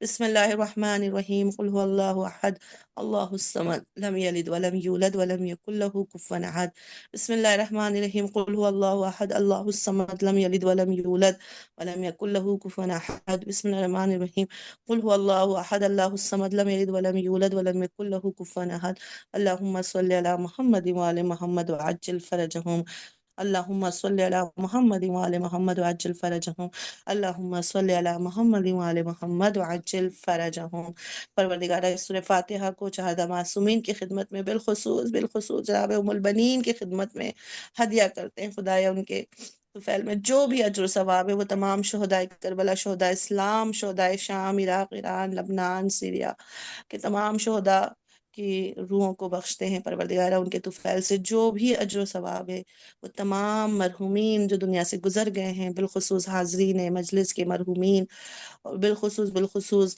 بسم اللہ الرحمن الرحیم، قل هو اللہ احد اللہ الصمد لم یلد ولم یولد ولم یکن له کفوا احد۔ بسم اللہ الرحمن الرحیم، قل هو اللہ احد اللہ الصمد لم یلد ولم یولد ولم یکن له کفوا احد۔ بسم اللہ الرحمن الرحیم، قل هو اللہ احد اللہ الصمد لم یلد ولم یولد ولم یکن له کفوا احد۔ اللہم صلی علی محمد وعلی محمد وعجل فرجہم، اللہم صلی علی محمد وعلی محمد وعجل فرجہم، اللہم صلی علی محمد وعلی محمد وعجل فرجہم۔ پروردگارہ اس سورہ فاتحہ کو شہداء معصومین کی خدمت میں، بالخصوص جناب ام البنین کی خدمت میں ہدیہ کرتے ہیں۔ خدایا ان کے فعل میں جو بھی اجر و ثواب ہے وہ تمام شہداء کربلا، شہداء اسلام، شہداء شام، عراق، ایران، لبنان، سیریا کے تمام شہداء کی روحوں کو بخشتے ہیں۔ پروردگارہ ان کے طفیل سے جو بھی اجر و ثواب ہے وہ تمام مرحومین جو دنیا سے گزر گئے ہیں، بالخصوص حاضرین مجلس کے مرحومین، اور بالخصوص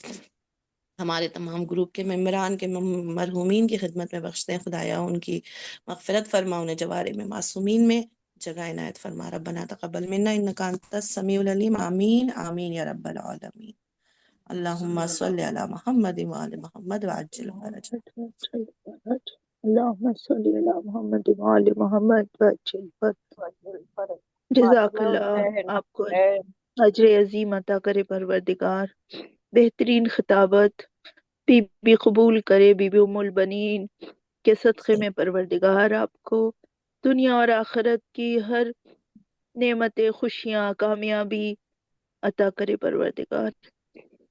ہمارے تمام گروپ کے ممبران کے مرحومین کی خدمت میں بخشتے ہیں۔ خدایا ان کی مغفرت فرما، انہیں جوارے میں معصومین میں جگہ عنایت فرما۔ ربنا تقبل منا انک انت السمیع العلیم، آمین آمین یا رب العالمین۔ اللہم صلی علی محمد وآل محمد وعجل فرج. اللهم صل على محمد وآل محمد وعجل فرج. جزاک اللہ، آپ کو اجر عظیم عطا کرے پروردگار، بہترین خطابت بی بی قبول کرے، بی بی ام البنین کے صدقے میں پروردگار آپ کو دنیا اور آخرت کی ہر نعمتیں، خوشیاں، کامیابی عطا کرے پروردگار.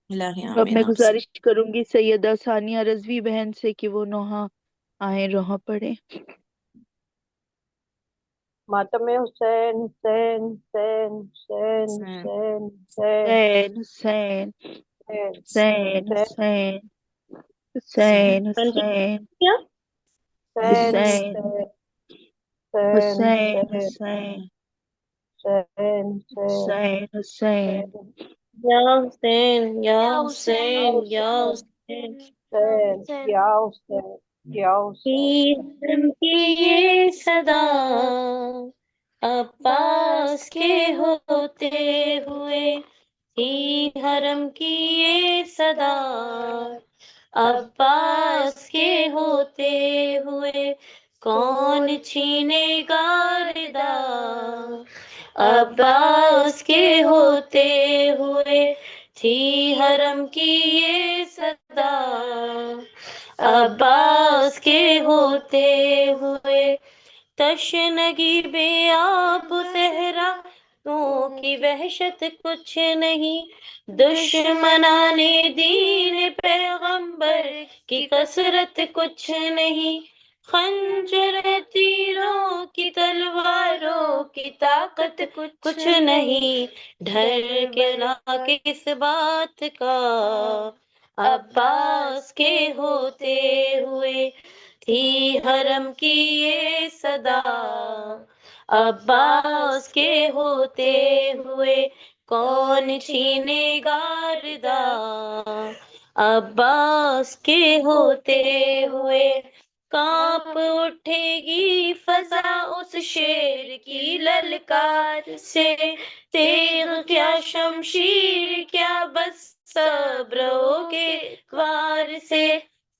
الہی اب آمین. میں آپ سے گزارش کروں گی سیدہ ثانیہ رضوی بہن سے کہ وہ نوحہ آئیں، روحہ پڑھیں. ماتم حسین حسین حسین حسین حسین حسین حسین حسین حسین حسین حسین حسین کیا حسین حسین حسین حسین حسین حسین حسین حسین حسین یا حسین یا حسین یا حسین حسین یا حسین یا حسین حسین کی یہ صدا عباس کے ہوتے ہوئے تھی حرم کی یہ صدا عباس کے ہوتے ہوئے کون چھینے گا ردا عباس کے ہوتے ہوئے تھی حرم کی یہ صدا عباس کے ہوتے ہوئے تشنگی بے آب صحرا کی وحشت کچھ نہیں دشمنان دین پیغمبر کی کثرت کچھ نہیں خنجر تیروں کی تلواروں کی طاقت کچھ نہیں ڈر کے نہ کس بات کا عباس کے ہوتے ہوئے تھی حرم کی یہ صدا عباس کے ہوتے ہوئے کون چھینے گا ردا عباس کے ہوتے ہوئے کانپ اٹھے گی فضا اس شیر کی للکار سے تیغ کیا شمشیر کیا بس صبروں کے وار سے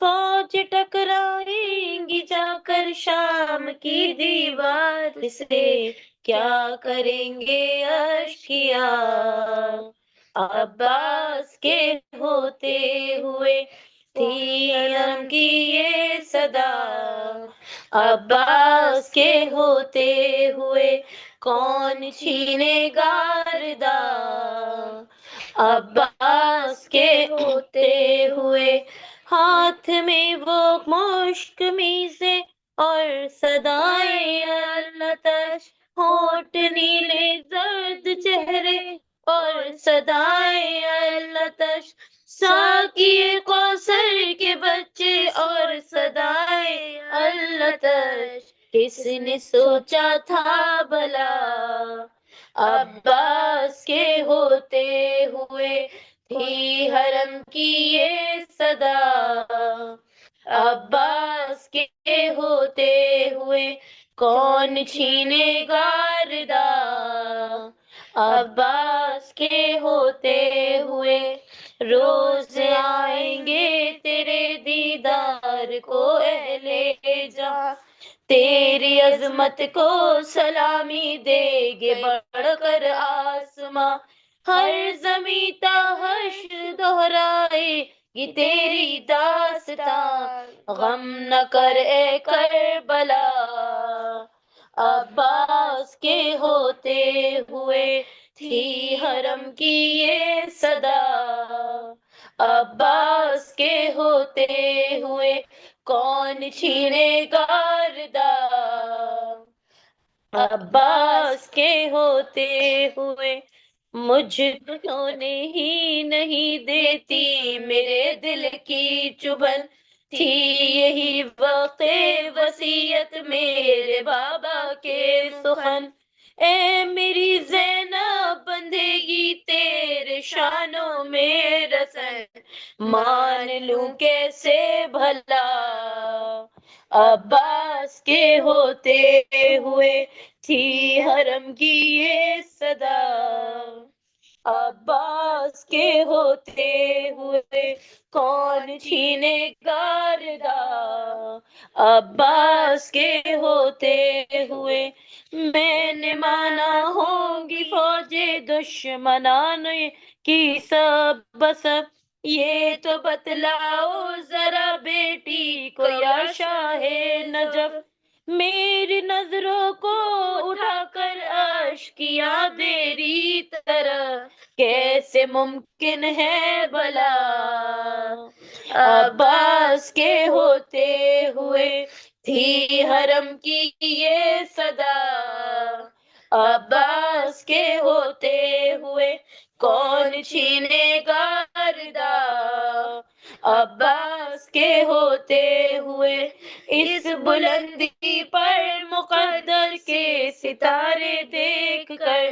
فوج ٹکرائیں گی جا کر شام کی دیوار سے کیا کریں گے اشقیا عباس کے ہوتے ہوئے تھی حرم کی یہ صدا عباس کے ہوتے ہوئے کون چھینے گا ردا عباس کے ہوتے ہوئے ہاتھ میں وہ مشک میزے اور صدائیں التش ہونٹ نیلے زرد چہرے اور صدائیں التش ساقی کوثر کے بچے اور صدائیں التش کس نے سوچا تھا بھلا عباس کے ہوتے ہوئے تھی حرم کی یہ صدا عباس کے ہوتے ہوئے کون چھینے گا ردا عباس کے ہوتے ہوئے روز آئیں گے تیرے دیدار کو اہل جہاں تیری عظمت کو سلامی دے گے بڑھ کر آسماں ہر زمیں تا حشر دہرائے گی تیری داستان غم نہ کر اے کربلا عباس کے ہوتے ہوئے تھی حرم کی یہ صدا عباس کے ہوتے ہوئے کون چھینے گا ردا عباس کے ہوتے ہوئے مجھ کو ہی نہیں دیتی میرے دل کی چبھن تھی یہی وقت وصیت میرے بابا کے سخن اے میری زینب بندھے گی تیرے شانوں میں رسن مان لوں کیسے بھلا عباس کے ہوتے ہوئے تھی حرم کی یہ صدا عباس کے ہوتے ہوئے کون چھینے گا رضا، عباس کے ہوتے ہوئے میں نے مانا ہوں گی فوج دشمنان کی سب بسب، یہ تو بتلاؤ ذرا بیٹی کو یا شاہ نجف، میری نظروں کو اٹھا کر اشکیا تیری طرح کیسے ممکن ہے بھلا، عباس کے ہوتے ہوئے تھی حرم کی یہ صدا، عباس کے ہوتے ہوئے کون چھینے گا رضا، عباس کے ہوتے ہوئے اس بلندی پر مقدر کے ستارے دیکھ کر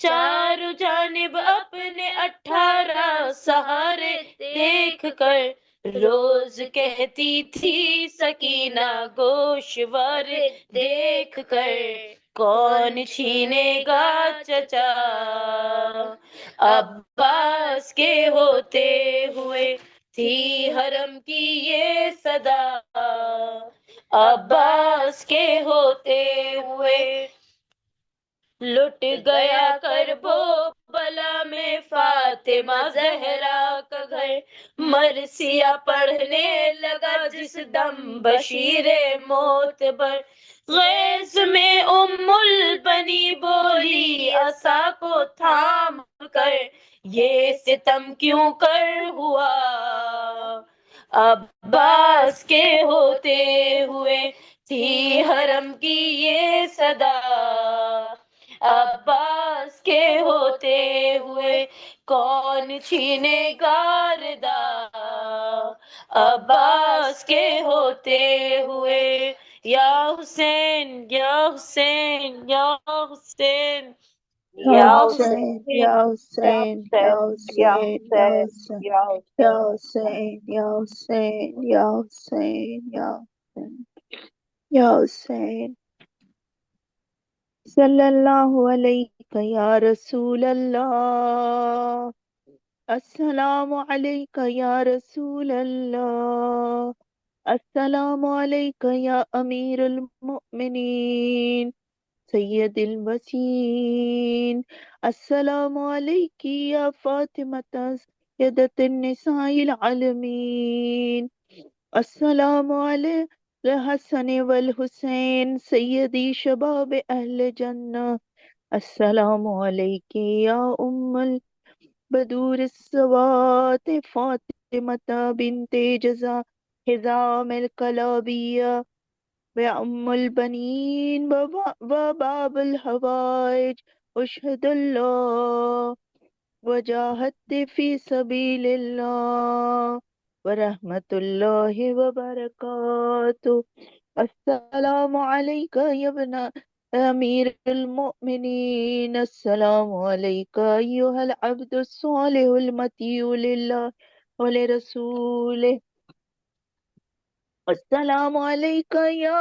چاروں جانب اپنے 18 سہارے دیکھ کر روز کہتی تھی سکینہ گوشوارے دیکھ کر کون چھینے گا چچا، عباس کے ہوتے ہوئے تھی حرم کی یہ صدا، عباس کے ہوتے ہوئے لٹ گیا کربو بلا میں فاطمہ زہرا کا گھر، مرثیہ پڑھنے لگا جس دم بشیر موت بر، غیظ میں ام البنی بولی عصا کو تھام کر یہ ستم کیوں کر ہوا، عباس کے ہوتے ہوئے تھی حرم کی یہ صدا، عباس کے ہوتے ہوئے کون چھینے گا رضا، عباس کے ہوتے ہوئے یا حسین یا حسین یا حسین یا یا حسین یا حسین یا حسین یا حسین یا حسین یا حسین یا حسین یا حسین یا حسین صلی اللہ علیہ یا رسول اللہ، السلام علیک یا رسول اللہ، السلام علیک یا امیر المؤمنین سید الوسین، السلام علیکی یا فاطمة سیدت النساء العالمین، السلام علی الحسن والحسین سیدی شباب اہل جنہ، السلام علیکی یا ام البدور السوات فاطمة بنت حزام الکلابیہ وأم البنين وباب الحوائج، أشهد الله وجاهدت في سبيل الله ورحمة الله وبركاته، السلام عليك يا ابن أمير المؤمنين، السلام عليك أيها العبد الصالح المطيع لله ولرسوله، السلام عليك يا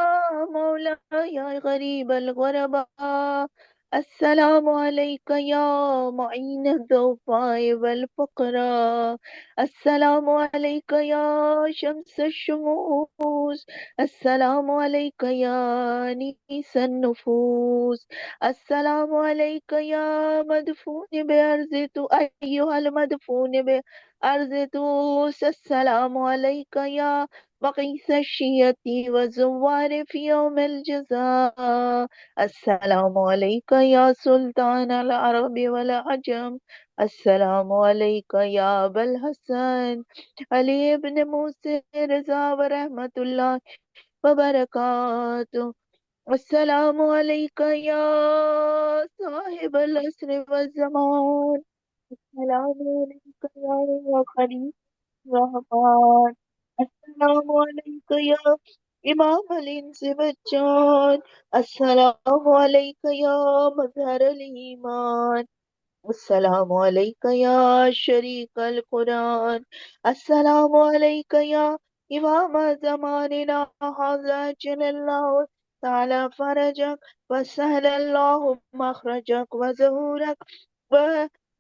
مولاي غريب الغرباء، السلام عليك يا معين الضعفاء والفقراء، السلام عليك يا شمس الشموس، السلام عليك يا نيس النفوس، السلام عليك يا مدفون بأرض أيها المدفون بأرض توس، السلام عليك يا وقيس الشية والزوار في يوم الجزاء، السلام عليك يا سلطان العرب والعجم، السلام عليك يا أبا الحسن علي بن موسى رضا ورحمة الله وبركاته، السلام عليك يا صاحب العصر والزمان، السلام عليك يا خليل الرحمن، السلام عليك يا إمام الإنس والجان، السلام عليك يا مظهر الإيمان، السلام عليك يا شريك القرآن، السلام عليك يا إمام زماننا هذا، عجل الله تعالى فرجك وسهل الله مخرجك وظهورك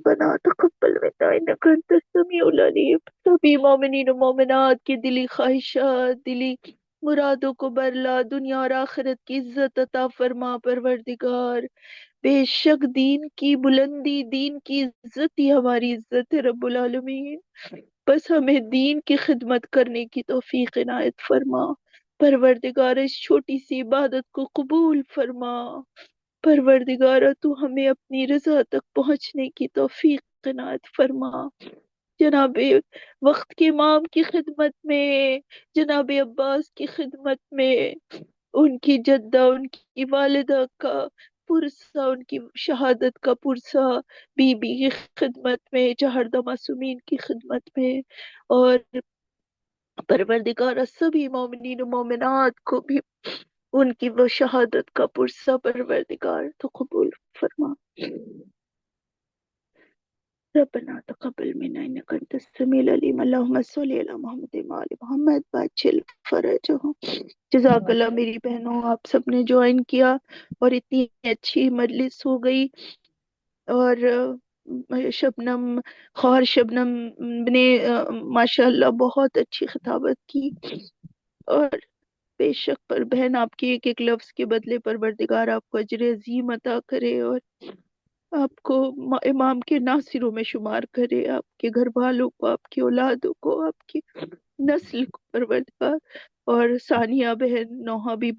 ربنا تقبل منا انك انت السميع العلیم. سبھی مومنین و مومنات کی دلی خواہشات، دلی مرادوں کو برلا، دنیا اور آخرت کی عزت عطا فرما پروردگار. بے شک دین کی بلندی، دین کی عزت ہی ہماری عزت ہے رب العالمین. بس ہمیں دین کی خدمت کرنے کی توفیق عنایت فرما پروردگار. اس چھوٹی سی عبادت کو قبول فرما پروردگارہ. تو ہمیں اپنی رضا تک پہنچنے کی توفیق عنایت فرما. جناب وقت کے امام کی خدمت میں، جناب عباس کی خدمت میں، ان کی جدہ، ان کی والدہ کا پرسہ، ان کی شہادت کا پرسہ، بی بی کی خدمت میں، چہردہ معصومین کی خدمت میں، اور پروردگار سبھی مومنین و مومنات کو بھی ان کی وہ شہادت کا پرسہ پروردگار تو قبول فرما. ربنا تقبل منا انك انت السميع العليم. اللهم صل على محمد وعلى محمد باجل فرجهم. جزاک اللہ میری بہنوں، آپ سب نے جوائن کیا اور اتنی اچھی مجلس ہو گئی. اور شبنم، خور شبنم نے ماشاءاللہ بہت اچھی خطابت کی. اور بے شک پر بہن آپ کے ایک ایک لفظ کے بدلے پروردگار آپ کو اجر عظیم عطا کرے، اور آپ کو امام کے ناصروں میں شمار کرے، آپ کے گھر والوں کو، آپ کی اولادوں کو، آپ کی نسل کو پروردگار. اور ثانیہ بہن، نوحہ بھی